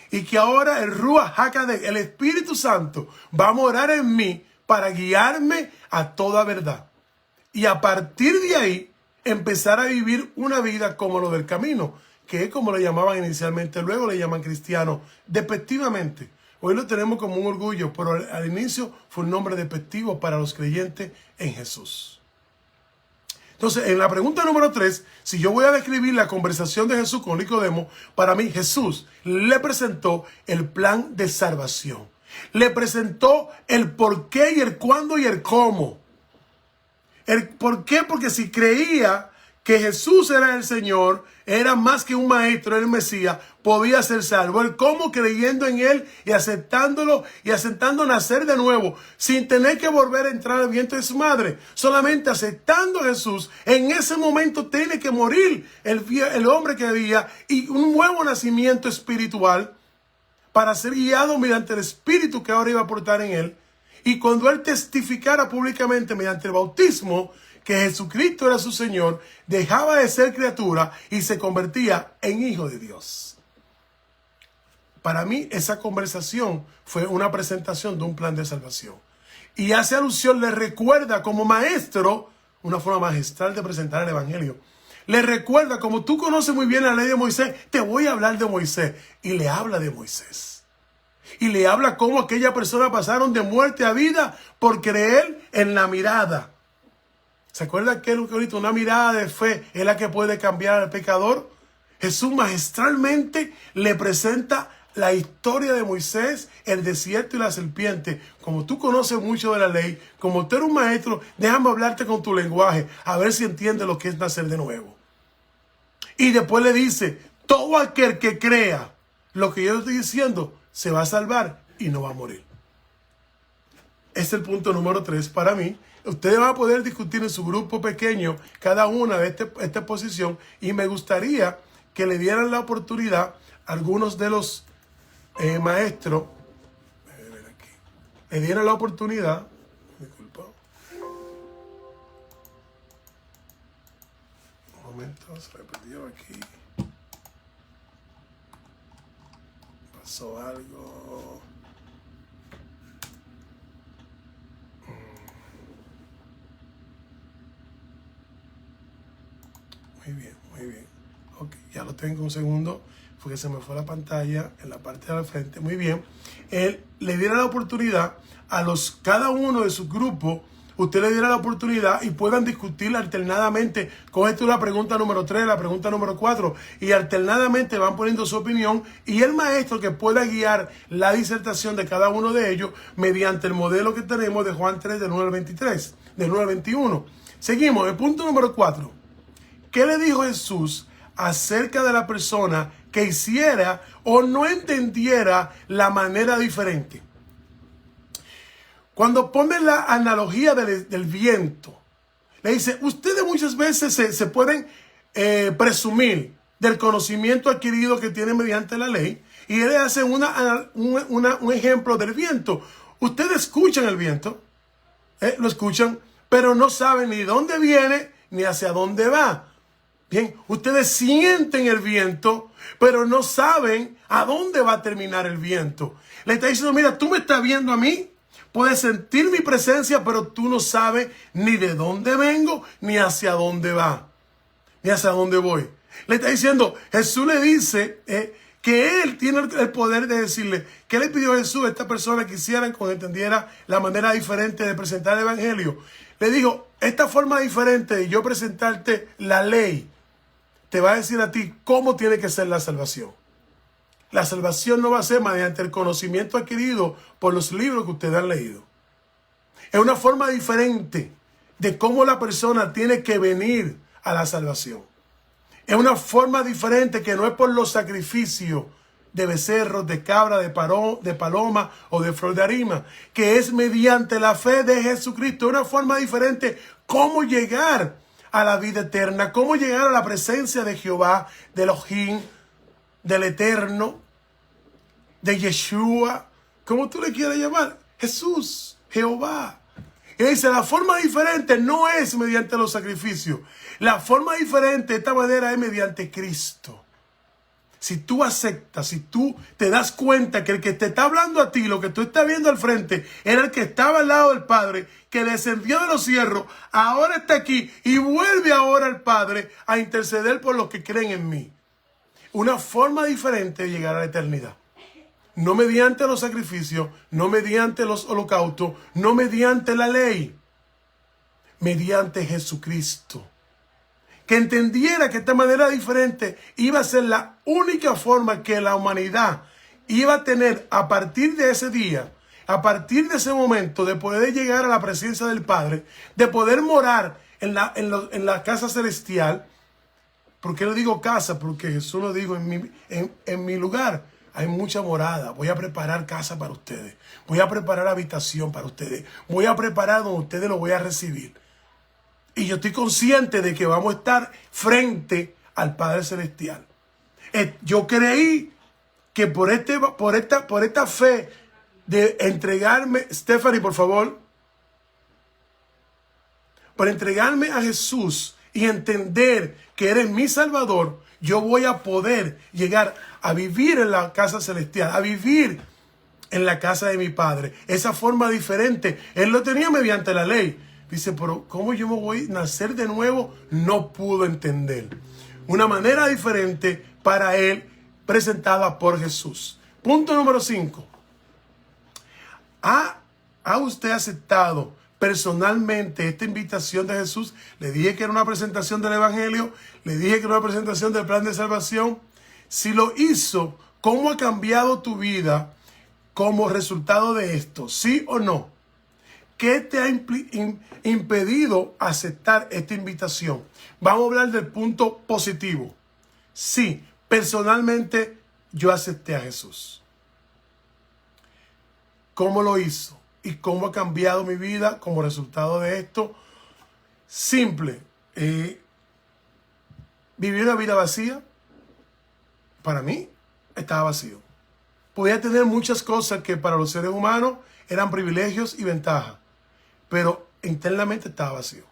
y que ahora el Ruach HaKodesh, el Espíritu Santo, va a morar en mí para guiarme a toda verdad. Y a partir de ahí, empezar a vivir una vida como lo del camino, que es como le llamaban inicialmente, luego le llaman cristiano, despectivamente. Hoy lo tenemos como un orgullo, pero al inicio fue un nombre despectivo para los creyentes en Jesús. Entonces, en la pregunta número 3, si yo voy a describir la conversación de Jesús con Nicodemo, para mí Jesús le presentó el plan de salvación. Le presentó el por qué y el cuándo y el cómo. El por qué, porque si creía que Jesús era el Señor, era más que un maestro, era el Mesías, podía ser salvo. El cómo, creyendo en Él y aceptándolo y aceptando nacer de nuevo, sin tener que volver a entrar al vientre de su madre. Solamente aceptando a Jesús, en ese momento tiene que morir el hombre que había y un nuevo nacimiento espiritual para ser guiado mediante el Espíritu que ahora iba a aportar en Él. Y cuando Él testificara públicamente mediante el bautismo que Jesucristo era su Señor, dejaba de ser criatura y se convertía en hijo de Dios. Para mí, esa conversación fue una presentación de un plan de salvación. Y hace alusión, le recuerda como maestro, una forma magistral de presentar el Evangelio. Le recuerda, como tú conoces muy bien la ley de Moisés, te voy a hablar de Moisés. Y le habla de Moisés. Y le habla cómo aquellas personas pasaron de muerte a vida por creer en la mirada. ¿Se acuerda que ahorita una mirada de fe es la que puede cambiar al pecador? Jesús magistralmente le presenta la historia de Moisés, el desierto y la serpiente. Como tú conoces mucho de la ley, como tú eres un maestro, déjame hablarte con tu lenguaje, a ver si entiendes lo que es nacer de nuevo. Y después le dice, todo aquel que crea lo que yo estoy diciendo, se va a salvar y no va a morir. Este es el punto número 3 para mí. Ustedes van a poder discutir en su grupo pequeño cada una de esta posición, y me gustaría que le dieran la oportunidad a algunos de los maestros, le dieran la oportunidad, disculpa, momento, se repitió aquí. Pasó algo. Muy bien, muy bien. Ok, ya lo tengo un segundo. Fue que se me fue la pantalla en la parte de la frente. Muy bien. Él le diera la oportunidad a cada uno de sus grupos. Usted le diera la oportunidad y puedan discutir alternadamente. Coge tú la pregunta número 3, la pregunta número 4 y alternadamente van poniendo su opinión y el maestro que pueda guiar la disertación de cada uno de ellos mediante el modelo que tenemos de Juan 3 del 9 al 23, del 9 al 21. Seguimos, el punto número 4. ¿Qué le dijo Jesús acerca de la persona que hiciera o no entendiera la manera diferente? Cuando pone la analogía del viento, le dice, ustedes muchas veces se pueden presumir del conocimiento adquirido que tienen mediante la ley, y él hace un ejemplo del viento. Ustedes escuchan el viento, lo escuchan, pero no saben ni dónde viene ni hacia dónde va. Bien, ustedes sienten el viento, pero no saben a dónde va a terminar el viento. Le está diciendo, mira, tú me estás viendo a mí, puedes sentir mi presencia, pero tú no sabes ni de dónde vengo, ni hacia dónde va, ni hacia dónde voy. Le está diciendo, Jesús le dice que él tiene el poder de decirle, ¿qué le pidió Jesús a esta persona que hicieran cuando entendiera la manera diferente de presentar el evangelio? Le dijo, esta forma diferente de yo presentarte la ley, te va a decir a ti cómo tiene que ser la salvación. La salvación no va a ser mediante el conocimiento adquirido por los libros que ustedes han leído. Es una forma diferente de cómo la persona tiene que venir a la salvación. Es una forma diferente que no es por los sacrificios de becerros, de cabra, de paloma o de flor de harina, que es mediante la fe de Jesucristo. Es una forma diferente cómo llegar a la vida eterna, cómo llegar a la presencia de Jehová, de Elohim, del Eterno, de Yeshua, como tú le quieras llamar, Jesús, Jehová. Y dice, la forma diferente no es mediante los sacrificios. La forma diferente de esta manera es mediante Cristo. Si tú aceptas, si tú te das cuenta que el que te está hablando a ti, lo que tú estás viendo al frente, era el que estaba al lado del Padre, que descendió de los cielos, ahora está aquí y vuelve ahora al Padre a interceder por los que creen en mí. Una forma diferente de llegar a la eternidad. No mediante los sacrificios, no mediante los holocaustos, no mediante la ley, mediante Jesucristo. Que entendiera que esta manera diferente iba a ser la única forma que la humanidad iba a tener a partir de ese día, a partir de ese momento, de poder llegar a la presencia del Padre, de poder morar en la casa celestial. ¿Por qué le digo casa? Porque Jesús lo dijo, en mi lugar hay mucha morada. Voy a preparar casa para ustedes. Voy a preparar habitación para ustedes. Voy a preparar donde ustedes lo voy a recibir. Y yo estoy consciente de que vamos a estar frente al Padre Celestial. Yo creí que por esta fe de entregarme, Stephanie, por favor, por entregarme a Jesús y entender que eres mi Salvador, yo voy a poder llegar a vivir en la casa celestial, a vivir en la casa de mi Padre. Esa forma diferente, Él lo tenía mediante la ley. Dice, pero ¿cómo yo me voy a nacer de nuevo? No pudo entender. Una manera diferente para él, presentada por Jesús. Punto número 5. ¿Ha usted aceptado personalmente esta invitación de Jesús? Le dije que era una presentación del Evangelio. Le dije que era una presentación del plan de salvación. Si lo hizo, ¿cómo ha cambiado tu vida como resultado de esto? ¿Sí o no? ¿Qué te ha impedido aceptar esta invitación? Vamos a hablar del punto positivo. Sí, personalmente yo acepté a Jesús. ¿Cómo lo hizo? ¿Y cómo ha cambiado mi vida como resultado de esto? Simple. ¿Viví una vida vacía? Para mí, estaba vacío. Podía tener muchas cosas que para los seres humanos eran privilegios y ventajas. Pero internamente estaba vacío.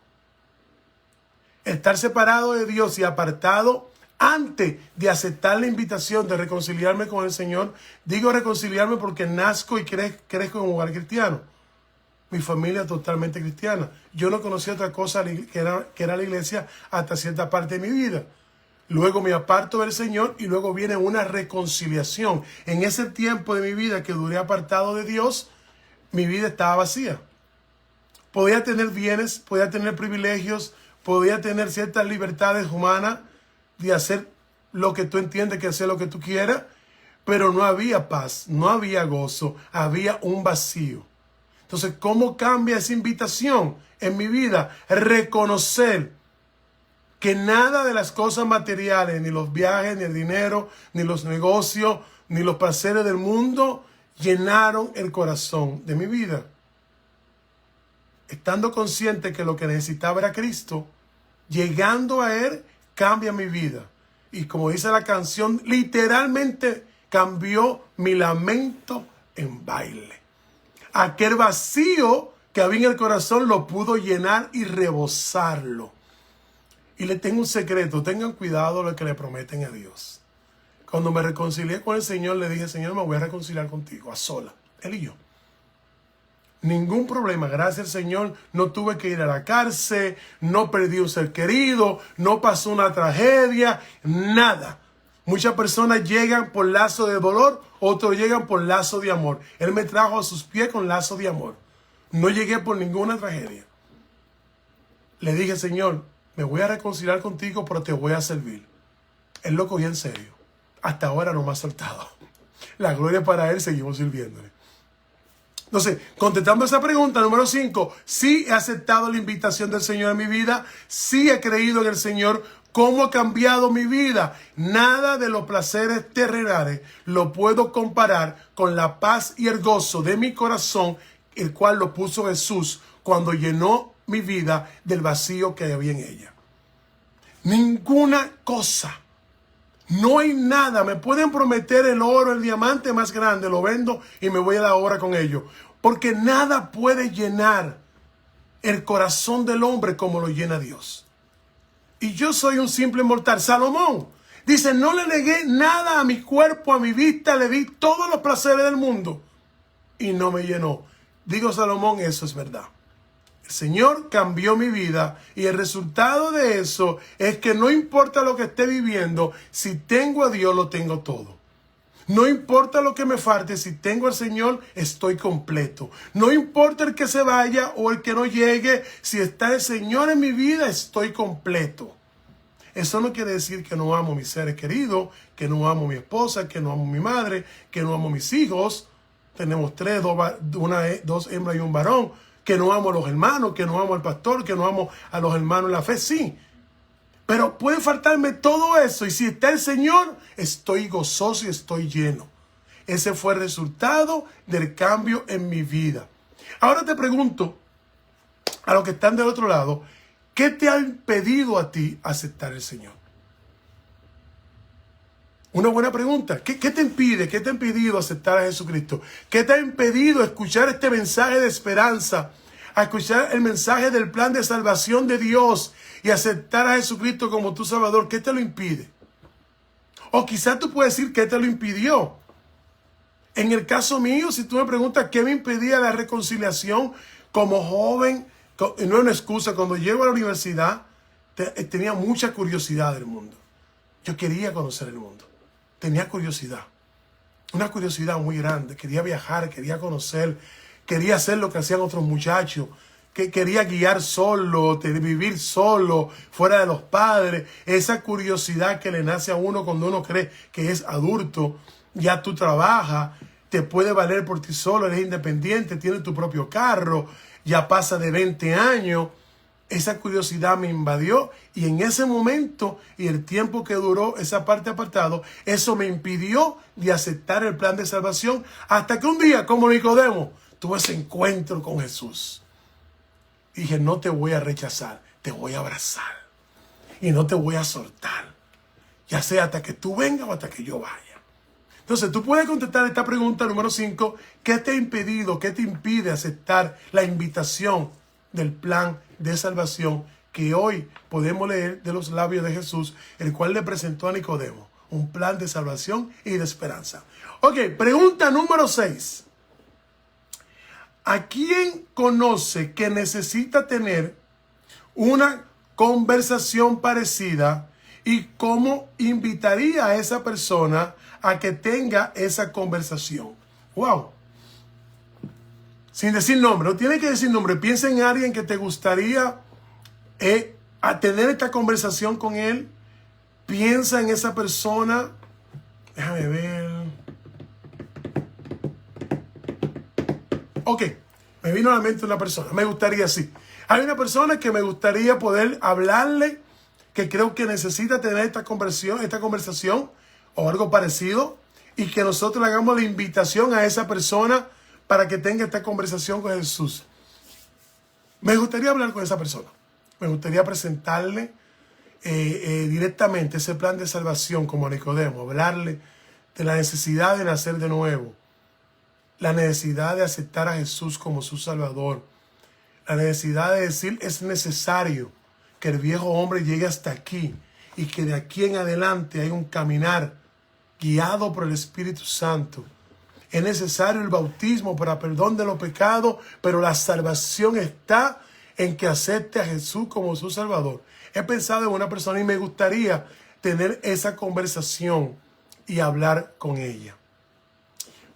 Estar separado de Dios y apartado antes de aceptar la invitación de reconciliarme con el Señor. Digo reconciliarme porque nazco y crezco en un hogar cristiano. Mi familia totalmente cristiana. Yo no conocía otra cosa que era la iglesia hasta cierta parte de mi vida. Luego me aparto del Señor y luego viene una reconciliación. En ese tiempo de mi vida que duré apartado de Dios, mi vida estaba vacía. Podía tener bienes, podía tener privilegios, podía tener ciertas libertades humanas de hacer lo que tú entiendes que hacer lo que tú quieras, pero no había paz, no había gozo, había un vacío. Entonces, ¿cómo cambia esa invitación en mi vida? Reconocer que nada de las cosas materiales, ni los viajes, ni el dinero, ni los negocios, ni los placeres del mundo llenaron el corazón de mi vida. Estando consciente que lo que necesitaba era Cristo, llegando a Él, cambia mi vida. Y como dice la canción, literalmente cambió mi lamento en baile. Aquel vacío que había en el corazón lo pudo llenar y rebosarlo. Y le tengo un secreto, tengan cuidado lo que le prometen a Dios. Cuando me reconcilié con el Señor, le dije, Señor, me voy a reconciliar contigo, a sola, Él y yo. Ningún problema, gracias al Señor, no tuve que ir a la cárcel, no perdí un ser querido, no pasó una tragedia, nada. Muchas personas llegan por lazo de dolor, otros llegan por lazo de amor. Él me trajo a sus pies con lazo de amor. No llegué por ninguna tragedia. Le dije, Señor, me voy a reconciliar contigo, pero te voy a servir. Él lo cogió en serio. Hasta ahora no me ha soltado. La gloria para Él, seguimos sirviéndole. Entonces, contestando esa pregunta, número 5, sí he aceptado la invitación del Señor en mi vida, sí he creído en el Señor. ¿Cómo ha cambiado mi vida? Nada de los placeres terrenales lo puedo comparar con la paz y el gozo de mi corazón, el cual lo puso Jesús cuando llenó mi vida del vacío que había en ella. Ninguna cosa. No hay nada. Me pueden prometer el oro, el diamante más grande. Lo vendo y me voy a la obra con ello. Porque nada puede llenar el corazón del hombre como lo llena Dios. Y yo soy un simple mortal. Salomón dice, no le negué nada a mi cuerpo, a mi vista. Le di todos los placeres del mundo. Y no me llenó. Digo, Salomón, eso es verdad. El Señor cambió mi vida y el resultado de eso es que no importa lo que esté viviendo, si tengo a Dios lo tengo todo. No importa lo que me falte, si tengo al Señor estoy completo. No importa el que se vaya o el que no llegue, si está el Señor en mi vida estoy completo. Eso no quiere decir que no amo a mis seres queridos, que no amo a mi esposa, que no amo a mi madre, que no amo a mis hijos. Tenemos 3, 2 hembras y un varón. Que no amo a los hermanos, que no amo al pastor, que no amo a los hermanos en la fe, sí. Pero puede faltarme todo eso. Y si está el Señor, estoy gozoso y estoy lleno. Ese fue el resultado del cambio en mi vida. Ahora te pregunto, a los que están del otro lado, ¿qué te ha impedido a ti aceptar al Señor? Una buena pregunta. ¿Qué te impide? ¿Qué te ha impedido aceptar a Jesucristo? ¿Qué te ha impedido escuchar este mensaje de esperanza? A escuchar el mensaje del plan de salvación de Dios y aceptar a Jesucristo como tu Salvador. ¿Qué te lo impide? O quizás tú puedes decir ¿qué te lo impidió? En el caso mío, si tú me preguntas ¿qué me impedía la reconciliación como joven? No es una excusa. Cuando llego a la universidad tenía mucha curiosidad del mundo. Yo quería conocer el mundo. Tenía curiosidad, una curiosidad muy grande. Quería viajar, quería conocer, quería hacer lo que hacían otros muchachos, que quería guiar solo, vivir solo, fuera de los padres. Esa curiosidad que le nace a uno cuando uno cree que es adulto, ya tú trabajas, te puede valer por ti solo, eres independiente, tienes tu propio carro, ya pasa de 20 años. Esa curiosidad me invadió y en ese momento y el tiempo que duró esa parte apartado, eso me impidió de aceptar el plan de salvación hasta que un día, como Nicodemo, tuve ese encuentro con Jesús. Y dije, no te voy a rechazar, te voy a abrazar y no te voy a soltar, ya sea hasta que tú vengas o hasta que yo vaya. Entonces, tú puedes contestar esta pregunta número 5, ¿qué te ha impedido, qué te impide aceptar la invitación del plan de salvación que hoy podemos leer de los labios de Jesús, el cual le presentó a Nicodemo un plan de salvación y de esperanza. Ok, pregunta número 6. ¿A quién conoce que necesita tener una conversación parecida y cómo invitaría a esa persona a que tenga esa conversación? Wow. Sin decir nombre, no tiene que decir nombre. Piensa en alguien que te gustaría a tener esta conversación con él. Piensa en esa persona. Déjame ver. Ok, me vino a la mente una persona. Me gustaría, sí. Hay una persona que me gustaría poder hablarle, que creo que necesita tener esta conversación o algo parecido, y que nosotros le hagamos la invitación a esa persona para que tenga esta conversación con Jesús. Me gustaría hablar con esa persona. Me gustaría presentarle directamente ese plan de salvación como Nicodemo, hablarle de la necesidad de nacer de nuevo, la necesidad de aceptar a Jesús como su Salvador, la necesidad de decir es necesario que el viejo hombre llegue hasta aquí y que de aquí en adelante hay un caminar guiado por el Espíritu Santo. Es necesario el bautismo para perdón de los pecados, pero la salvación está en que acepte a Jesús como su Salvador. He pensado en una persona y me gustaría tener esa conversación y hablar con ella.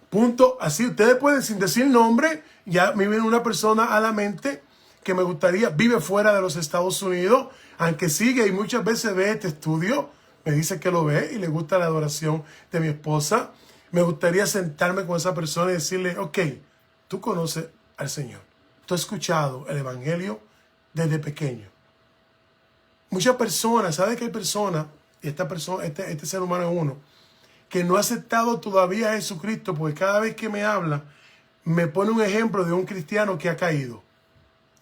Punto. Así ustedes pueden, sin decir nombre, ya me viene una persona a la mente que me gustaría, vive fuera de los Estados Unidos, aunque sigue y muchas veces ve este estudio, me dice que lo ve y le gusta la adoración de mi esposa. Me gustaría sentarme con esa persona y decirle, ok, tú conoces al Señor. Tú has escuchado el Evangelio desde pequeño. Muchas personas, ¿sabes que hay personas, y esta persona, este ser humano es uno, que no ha aceptado todavía a Jesucristo, porque cada vez que me habla, me pone un ejemplo de un cristiano que ha caído.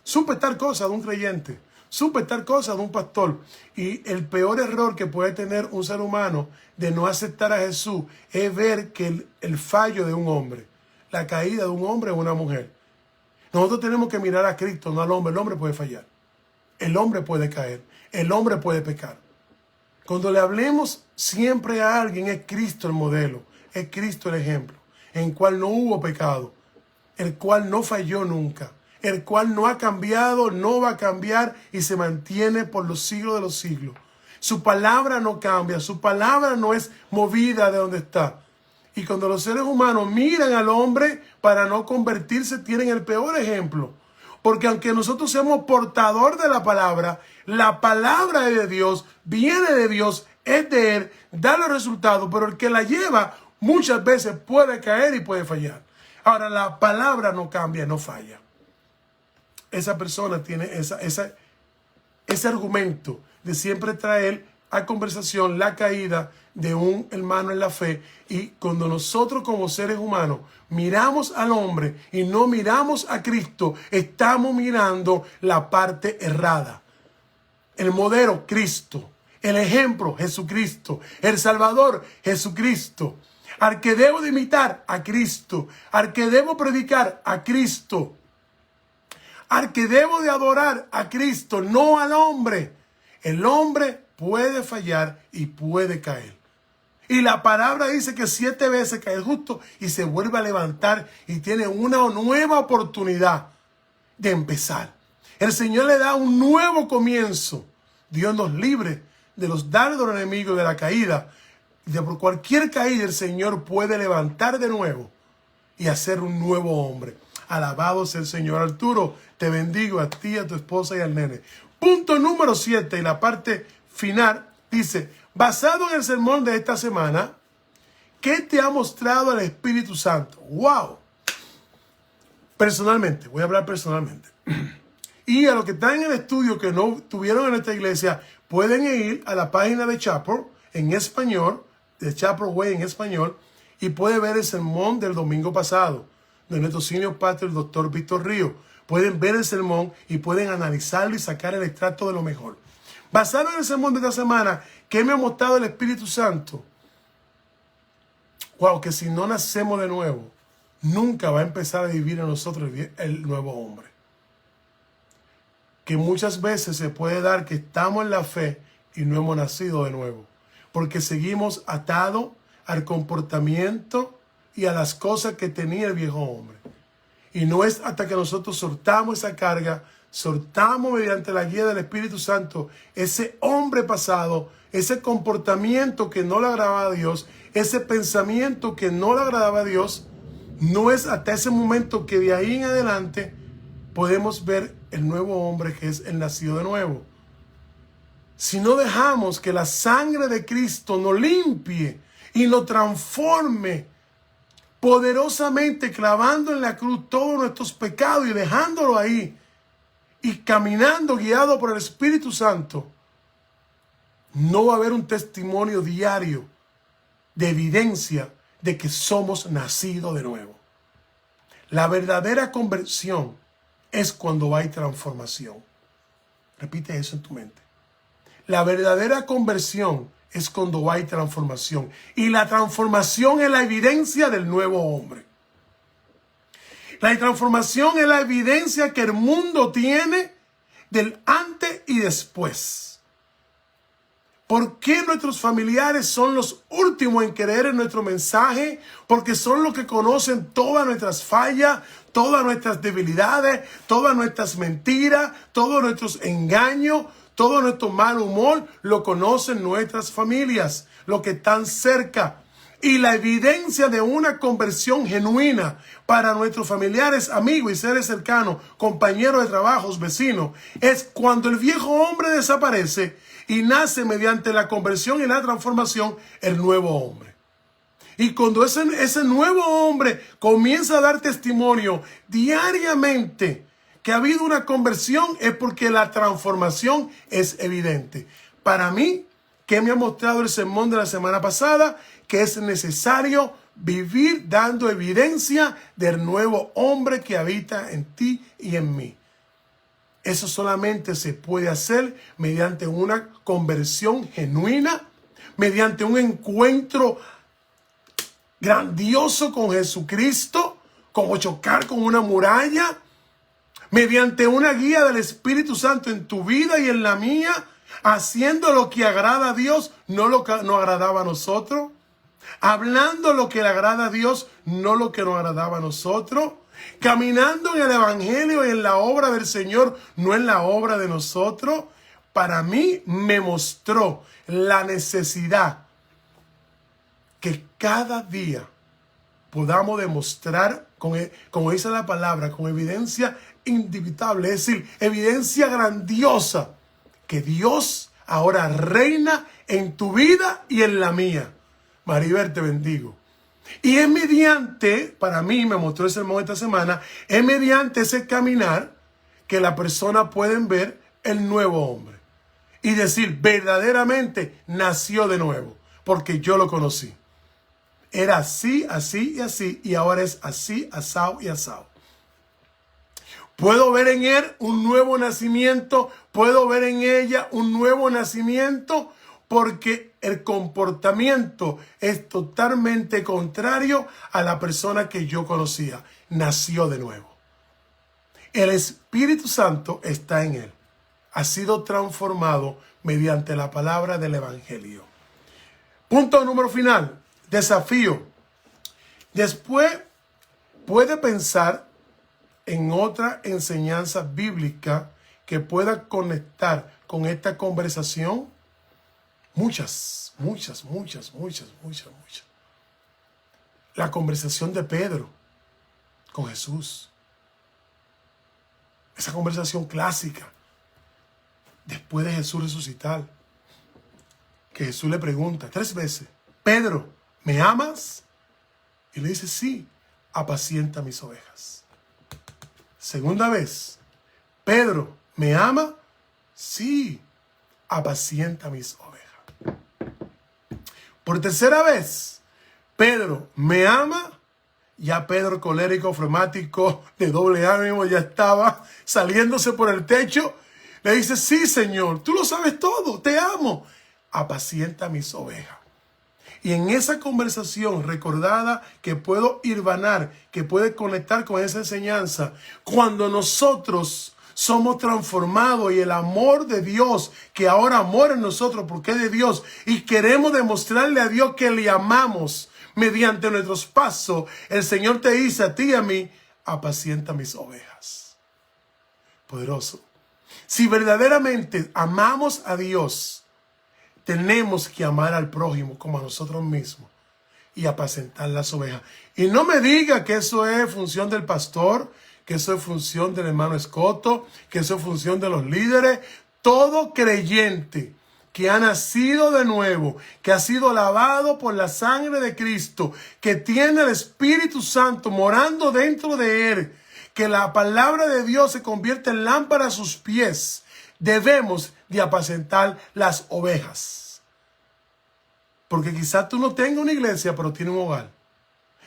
Supe tal cosa de un creyente, supe tal cosa de un pastor. Y el peor error que puede tener un ser humano de no aceptar a Jesús es ver que el fallo de un hombre, la caída de un hombre o una mujer. Nosotros tenemos que mirar a Cristo, no al hombre. El hombre puede fallar, el hombre puede caer, el hombre puede pecar. Cuando le hablemos siempre a alguien, es Cristo el modelo, es Cristo el ejemplo, en cual no hubo pecado, el cual no falló nunca, el cual no ha cambiado, no va a cambiar y se mantiene por los siglos de los siglos. Su palabra no cambia, su palabra no es movida de donde está. Y cuando los seres humanos miran al hombre para no convertirse, tienen el peor ejemplo. Porque aunque nosotros seamos portador de la palabra es de Dios, viene de Dios, es de Él, da los resultados, pero el que la lleva muchas veces puede caer y puede fallar. Ahora, la palabra no cambia, no falla. Esa persona tiene ese argumento de siempre traer a conversación la caída de un hermano en la fe. Y cuando nosotros como seres humanos miramos al hombre y no miramos a Cristo, estamos mirando la parte errada. El modelo, Cristo. El ejemplo, Jesucristo. El Salvador, Jesucristo. Al que debo de imitar, a Cristo. Al que debo predicar, a Cristo. Al que debo de adorar, a Cristo, no al hombre. El hombre puede fallar y puede caer. Y la palabra dice que 7 veces cae el justo y se vuelve a levantar y tiene una nueva oportunidad de empezar. El Señor le da un nuevo comienzo. Dios nos libre de los dardos del enemigo, de la caída. De por cualquier caída el Señor puede levantar de nuevo y hacer un nuevo hombre. Alabado sea el Señor. Arturo, te bendigo a ti, a tu esposa y al nene. Punto número 7 y la parte final dice, basado en el sermón de esta semana, ¿qué te ha mostrado el Espíritu Santo? ¡Wow! Personalmente, voy a hablar personalmente. Y a los que están en el estudio que no tuvieron en esta iglesia, pueden ir a la página de Chapel en español, de Chapel Way en español, y pueden ver el sermón del domingo pasado, de nuestro senior pastor, el doctor Víctor Río. Pueden ver el sermón y pueden analizarlo y sacar el extracto de lo mejor. Basado en el sermón de esta semana, ¿qué me ha mostrado el Espíritu Santo? Wow, que si no nacemos de nuevo, nunca va a empezar a vivir en nosotros el nuevo hombre. que muchas veces se puede dar que estamos en la fe y no hemos nacido de nuevo, porque seguimos atados al comportamiento y a las cosas que tenía el viejo hombre. Y no es hasta que nosotros soltamos esa carga, soltamos mediante la guía del Espíritu Santo ese hombre pasado, ese comportamiento que no le agradaba a Dios, ese pensamiento que no le agradaba a Dios. No es hasta ese momento que de ahí en adelante podemos ver el nuevo hombre, que es el nacido de nuevo. Si no dejamos que la sangre de Cristo nos limpie y nos transforme poderosamente, clavando en la cruz todos nuestros pecados y dejándolo ahí y caminando guiado por el Espíritu Santo, no va a haber un testimonio diario de evidencia de que somos nacidos de nuevo. La verdadera conversión es cuando hay transformación. Repite eso en tu mente. La verdadera conversión es cuando hay transformación. Y la transformación es la evidencia del nuevo hombre. La transformación es la evidencia que el mundo tiene del antes y después. ¿Por qué nuestros familiares son los últimos en creer en nuestro mensaje? Porque son los que conocen todas nuestras fallas, todas nuestras debilidades, todas nuestras mentiras, todos nuestros engaños, todo nuestro mal humor. Lo conocen nuestras familias, los que están cerca. Y la evidencia de una conversión genuina para nuestros familiares, amigos y seres cercanos, compañeros de trabajos, vecinos, es cuando el viejo hombre desaparece y nace mediante la conversión y la transformación el nuevo hombre. Y cuando ese nuevo hombre comienza a dar testimonio diariamente que ha habido una conversión, es porque la transformación es evidente. Para mí, que me ha mostrado el sermón de la semana pasada, que es necesario vivir dando evidencia del nuevo hombre que habita en ti y en mí. Eso solamente se puede hacer mediante una conversión genuina, mediante un encuentro grandioso con Jesucristo, como chocar con una muralla, mediante una guía del Espíritu Santo en tu vida y en la mía, haciendo lo que agrada a Dios, no lo que nos agradaba a nosotros, hablando lo que le agrada a Dios, no lo que nos agradaba a nosotros, caminando en el Evangelio y en la obra del Señor, no en la obra de nosotros. Para mí me mostró la necesidad que cada día podamos demostrar, como dice la palabra, con evidencia indubitable, es decir, evidencia grandiosa, que Dios ahora reina en tu vida y en la mía. Maribel, te bendigo. Y es mediante, para mí me mostró el sermón esta semana, es mediante ese caminar que la persona puede ver el nuevo hombre y decir, verdaderamente nació de nuevo, porque yo lo conocí. Era así, así y así, y ahora es así, asado y asado. Puedo ver en él un nuevo nacimiento, puedo ver en ella un nuevo nacimiento, porque el comportamiento es totalmente contrario a la persona que yo conocía. Nació de nuevo. El Espíritu Santo está en él. Ha sido transformado mediante la palabra del Evangelio. Punto número final. Desafío. Después puede pensar en otra enseñanza bíblica que pueda conectar con esta conversación. Muchas. La conversación de Pedro con Jesús. Esa conversación clásica. Después de Jesús resucitar. Que Jesús le pregunta 3 veces. Pedro, ¿me amas? Y le dice, sí, apacienta mis ovejas. Segunda vez. Pedro, ¿me ama? Sí, apacienta mis ovejas. Por tercera vez, Pedro, ¿me ama? Ya Pedro, colérico, flemático, de doble ánimo, ya estaba saliéndose por el techo. Le dice, sí, Señor, tú lo sabes todo, te amo. Apacienta mis ovejas. Y en esa conversación recordada que puedo hilvanar, que puede conectar con esa enseñanza, cuando nosotros somos transformados y el amor de Dios, que ahora mora en nosotros porque es de Dios, y queremos demostrarle a Dios que le amamos mediante nuestros pasos, el Señor te dice a ti y a mí, apacienta mis ovejas. Poderoso. Si verdaderamente amamos a Dios, tenemos que amar al prójimo como a nosotros mismos y apacentar las ovejas. Y no me diga que eso es función del pastor, que eso es función del hermano Escoto, que eso es función de los líderes. Todo creyente que ha nacido de nuevo, que ha sido lavado por la sangre de Cristo, que tiene el Espíritu Santo morando dentro de él, que la palabra de Dios se convierte en lámpara a sus pies, debemos de apacentar las ovejas. Porque quizás tú no tengas una iglesia, pero tienes un hogar.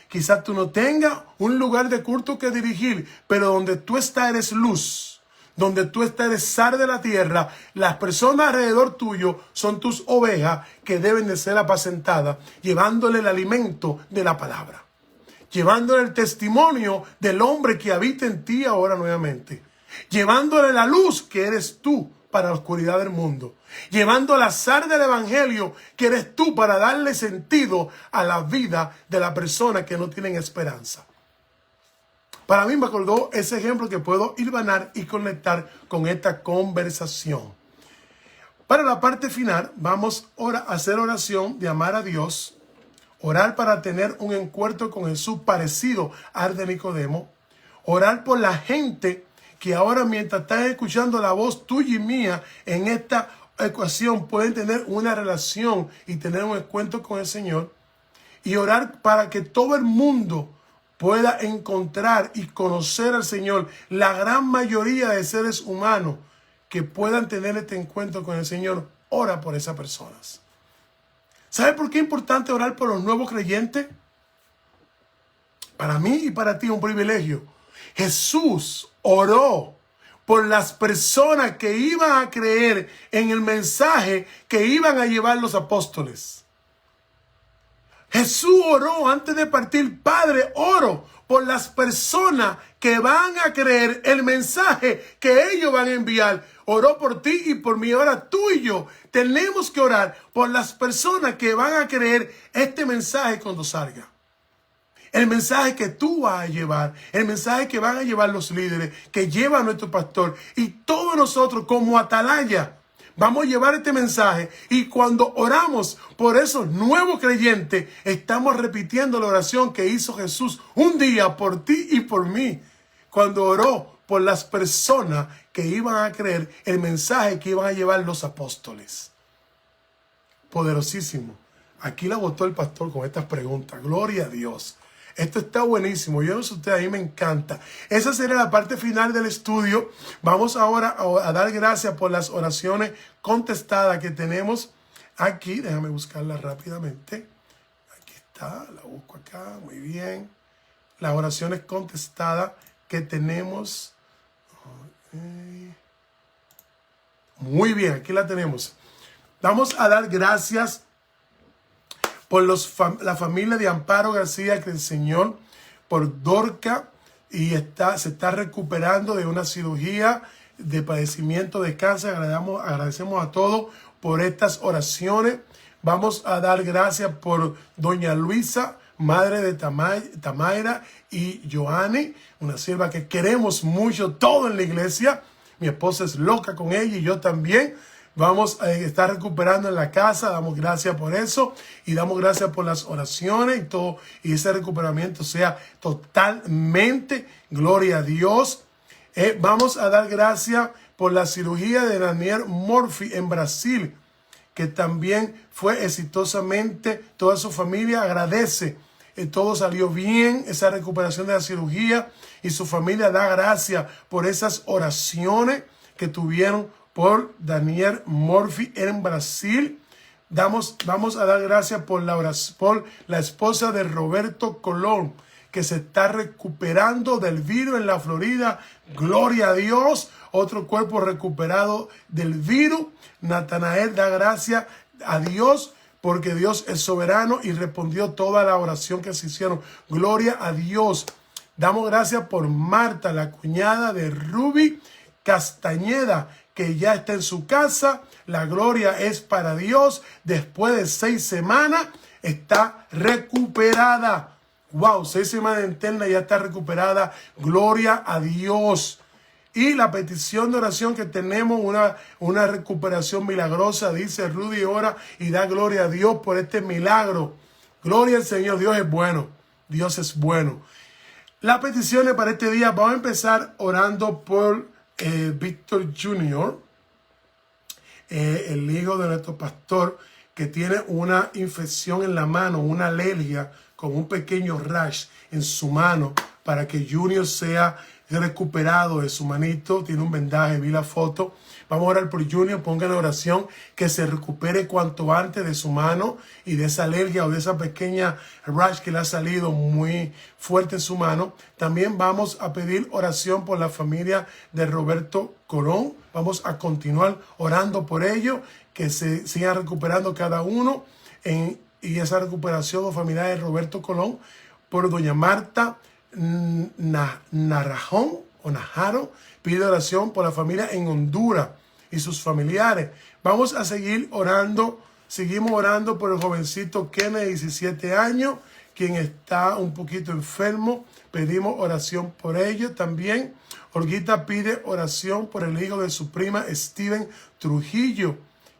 Quizás tú no tengas un lugar de culto que dirigir, pero donde tú estás eres luz. Donde tú estás eres sal de la tierra. Las personas alrededor tuyo son tus ovejas que deben de ser apacentadas, llevándole el alimento de la palabra. Llevándole el testimonio del hombre que habita en ti ahora nuevamente. Llevándole la luz que eres tú para la oscuridad del mundo. Llevando la sal del evangelio que eres tú para darle sentido a la vida de la persona que no tienen esperanza. Para mí me acordó ese ejemplo que puedo hilvanar y conectar con esta conversación. Para la parte final vamos a hacer oración de amar a Dios, orar para tener un encuentro con Jesús parecido al de Nicodemo, orar por la gente que ahora mientras están escuchando la voz tuya y mía en esta ecuación pueden tener una relación y tener un encuentro con el Señor, y orar para que todo el mundo pueda encontrar y conocer al Señor, la gran mayoría de seres humanos que puedan tener este encuentro con el Señor. Ora por esas personas. ¿Sabe por qué es importante orar por los nuevos creyentes? Para mí y para ti es un privilegio. Jesús oró por las personas que iban a creer en el mensaje que iban a llevar los apóstoles. Jesús oró antes de partir: Padre, oro por las personas que van a creer el mensaje que ellos van a enviar. Oró por ti y por mí. Ahora tú y yo tenemos que orar por las personas que van a creer este mensaje cuando salga. El mensaje que tú vas a llevar, el mensaje que van a llevar los líderes, que lleva nuestro pastor, y todos nosotros como atalaya vamos a llevar este mensaje. Y cuando oramos por esos nuevos creyentes, estamos repitiendo la oración que hizo Jesús un día por ti y por mí, cuando oró por las personas que iban a creer el mensaje que iban a llevar los apóstoles. Poderosísimo. Aquí la botó el pastor con estas preguntas. Gloria a Dios. Esto está buenísimo. Yo no sé usted, a mí me encanta. Esa será la parte final del estudio. Vamos ahora a dar gracias por las oraciones contestadas que tenemos aquí. Déjame buscarla rápidamente. Aquí está, la busco acá. Muy bien. Las oraciones contestadas que tenemos. Muy bien, aquí la tenemos. Vamos a dar gracias por la familia de Amparo García, que el Señor, por Dorca, y se está recuperando de una cirugía de padecimiento de cáncer. Agradecemos a todos por estas oraciones. Vamos a dar gracias por doña Luisa, madre de Tamaira y Joanny, una sierva que queremos mucho todo en la iglesia. Mi esposa es loca con ella y yo también. Vamos a estar recuperando en la casa. Damos gracias por eso y damos gracias por las oraciones y todo, y ese recuperamiento sea totalmente, gloria a Dios. Vamos a dar gracias por la cirugía de Daniel Murphy en Brasil, que también fue exitosamente. Toda su familia agradece. Todo salió bien, esa recuperación de la cirugía, y su familia da gracias por esas oraciones que tuvieron por Daniel Murphy en Brasil. Vamos a dar gracias por la esposa de Roberto Colón, que se está recuperando del virus en la Florida. Gloria a Dios. Otro cuerpo recuperado del virus. Natanael da gracias a Dios porque Dios es soberano y respondió toda la oración que se hicieron. Gloria a Dios. Damos gracias por Marta, la cuñada de Ruby, Castañeda, que ya está en su casa. La gloria es para Dios. Después de 6 semanas está recuperada. Wow, 6 semanas interna ya está recuperada. Gloria a Dios. Y la petición de oración que tenemos, una recuperación milagrosa, dice Rudy, ora y da gloria a Dios por este milagro. Gloria al Señor, Dios es bueno, Dios es bueno. Las peticiones para este día, vamos a empezar orando por Víctor Jr., el hijo de nuestro pastor, que tiene una infección en la mano, una alergia con un pequeño rash en su mano, para que Junior sea recuperado de su manito. Tiene un vendaje, vi la foto. Vamos a orar por Junior, pongan en oración que se recupere cuanto antes de su mano y de esa alergia o de esa pequeña rash que le ha salido muy fuerte en su mano. También vamos a pedir oración por la familia de Roberto Colón. Vamos a continuar orando por ellos, que se sigan recuperando cada uno y esa recuperación familiar de Roberto Colón, por doña Marta Narajón o Najaro, pide oración por la familia en Honduras y sus familiares. Vamos a seguir orando, seguimos orando por el jovencito Kennedy, 17 años, quien está un poquito enfermo. Pedimos oración por ello también. Olguita pide oración por el hijo de su prima Steven Trujillo,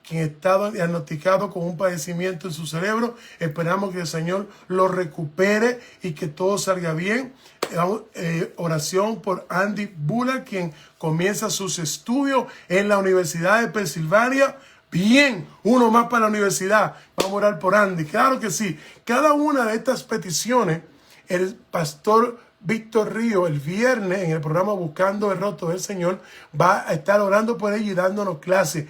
quien está diagnosticado con un padecimiento en su cerebro. Esperamos que el Señor lo recupere y que todo salga bien. Oración por Andy Bula, quien comienza sus estudios en la Universidad de Pensilvania. Bien, uno más para la universidad. Vamos a orar por Andy. Claro que sí. Cada una de estas peticiones, el pastor Víctor Río, el viernes en el programa Buscando el Rostro del Señor, va a estar orando por ella y dándonos clases.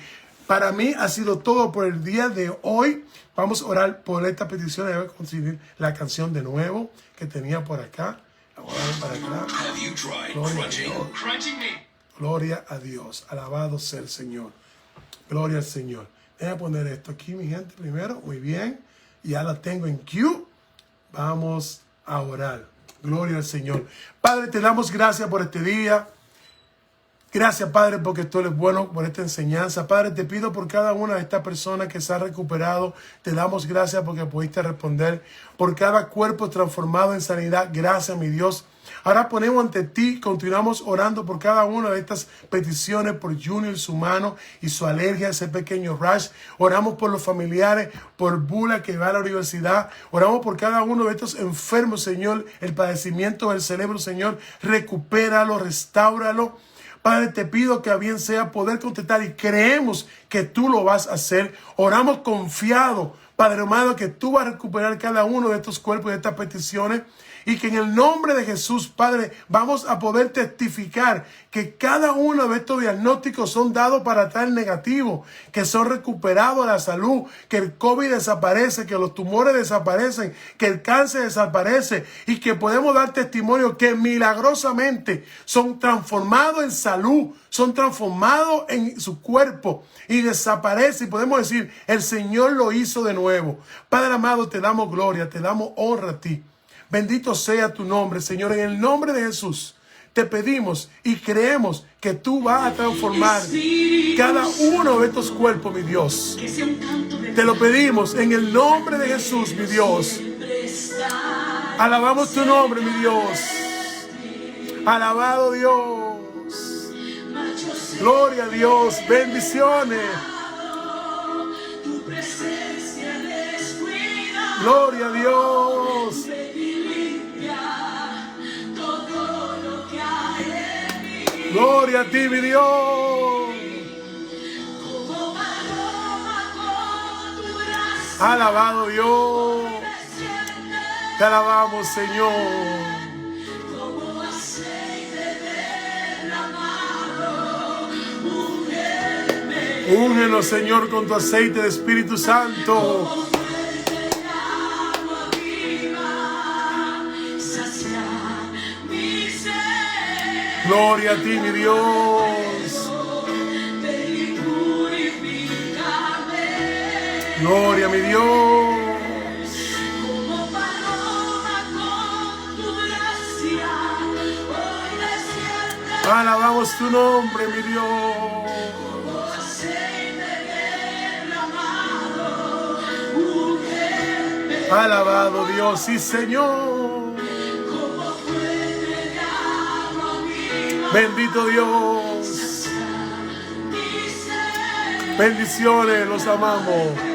Para mí ha sido todo por el día de hoy. Vamos a orar por esta petición. Voy a conseguir la canción de nuevo que tenía por acá. La voy a dar para acá. Gloria a Dios. Gloria a Dios. Alabado sea el Señor. Gloria al Señor. Déjame poner esto aquí, mi gente, primero. Muy bien. Ya la tengo en queue. Vamos a orar. Gloria al Señor. Padre, te damos gracias por este día. Gracias, Padre, porque tú eres bueno, por esta enseñanza. Padre, te pido por cada una de estas personas que se ha recuperado. Te damos gracias porque pudiste responder. Por cada cuerpo transformado en sanidad. Gracias, mi Dios. Ahora ponemos ante ti, continuamos orando por cada una de estas peticiones, por Junior, su mano y su alergia, ese pequeño rash. Oramos por los familiares, por Bula que va a la universidad. Oramos por cada uno de estos enfermos, Señor, el padecimiento del cerebro, Señor. Recupéralo, restáuralo. Padre, te pido que a bien sea poder contestar y creemos que tú lo vas a hacer. Oramos confiado, Padre amado, que tú vas a recuperar cada uno de estos cuerpos y de estas peticiones. Y que en el nombre de Jesús, Padre, vamos a poder testificar que cada uno de estos diagnósticos son dados para tal negativo, que son recuperados la salud, que el COVID desaparece, que los tumores desaparecen, que el cáncer desaparece y que podemos dar testimonio que milagrosamente son transformados en salud, son transformados en su cuerpo y desaparece. Y podemos decir, el Señor lo hizo de nuevo. Padre amado, te damos gloria, te damos honra a ti. Bendito sea tu nombre, Señor. En el nombre de Jesús te pedimos y creemos que tú vas a transformar cada uno de estos cuerpos, mi Dios. Te lo pedimos en el nombre de Jesús, mi Dios. Alabamos tu nombre, mi Dios. Alabado Dios. Gloria a Dios. Bendiciones. Gloria a Dios. Gloria a ti, mi Dios. Alabado Dios. Te alabamos, Señor. Úngenos, Señor, con tu aceite de Espíritu Santo. Gloria a ti, mi Dios. Gloria a mi Dios. Alabamos tu nombre, mi Dios. Alabado Dios, sí Señor. Bendito Dios. Bendiciones, los amamos.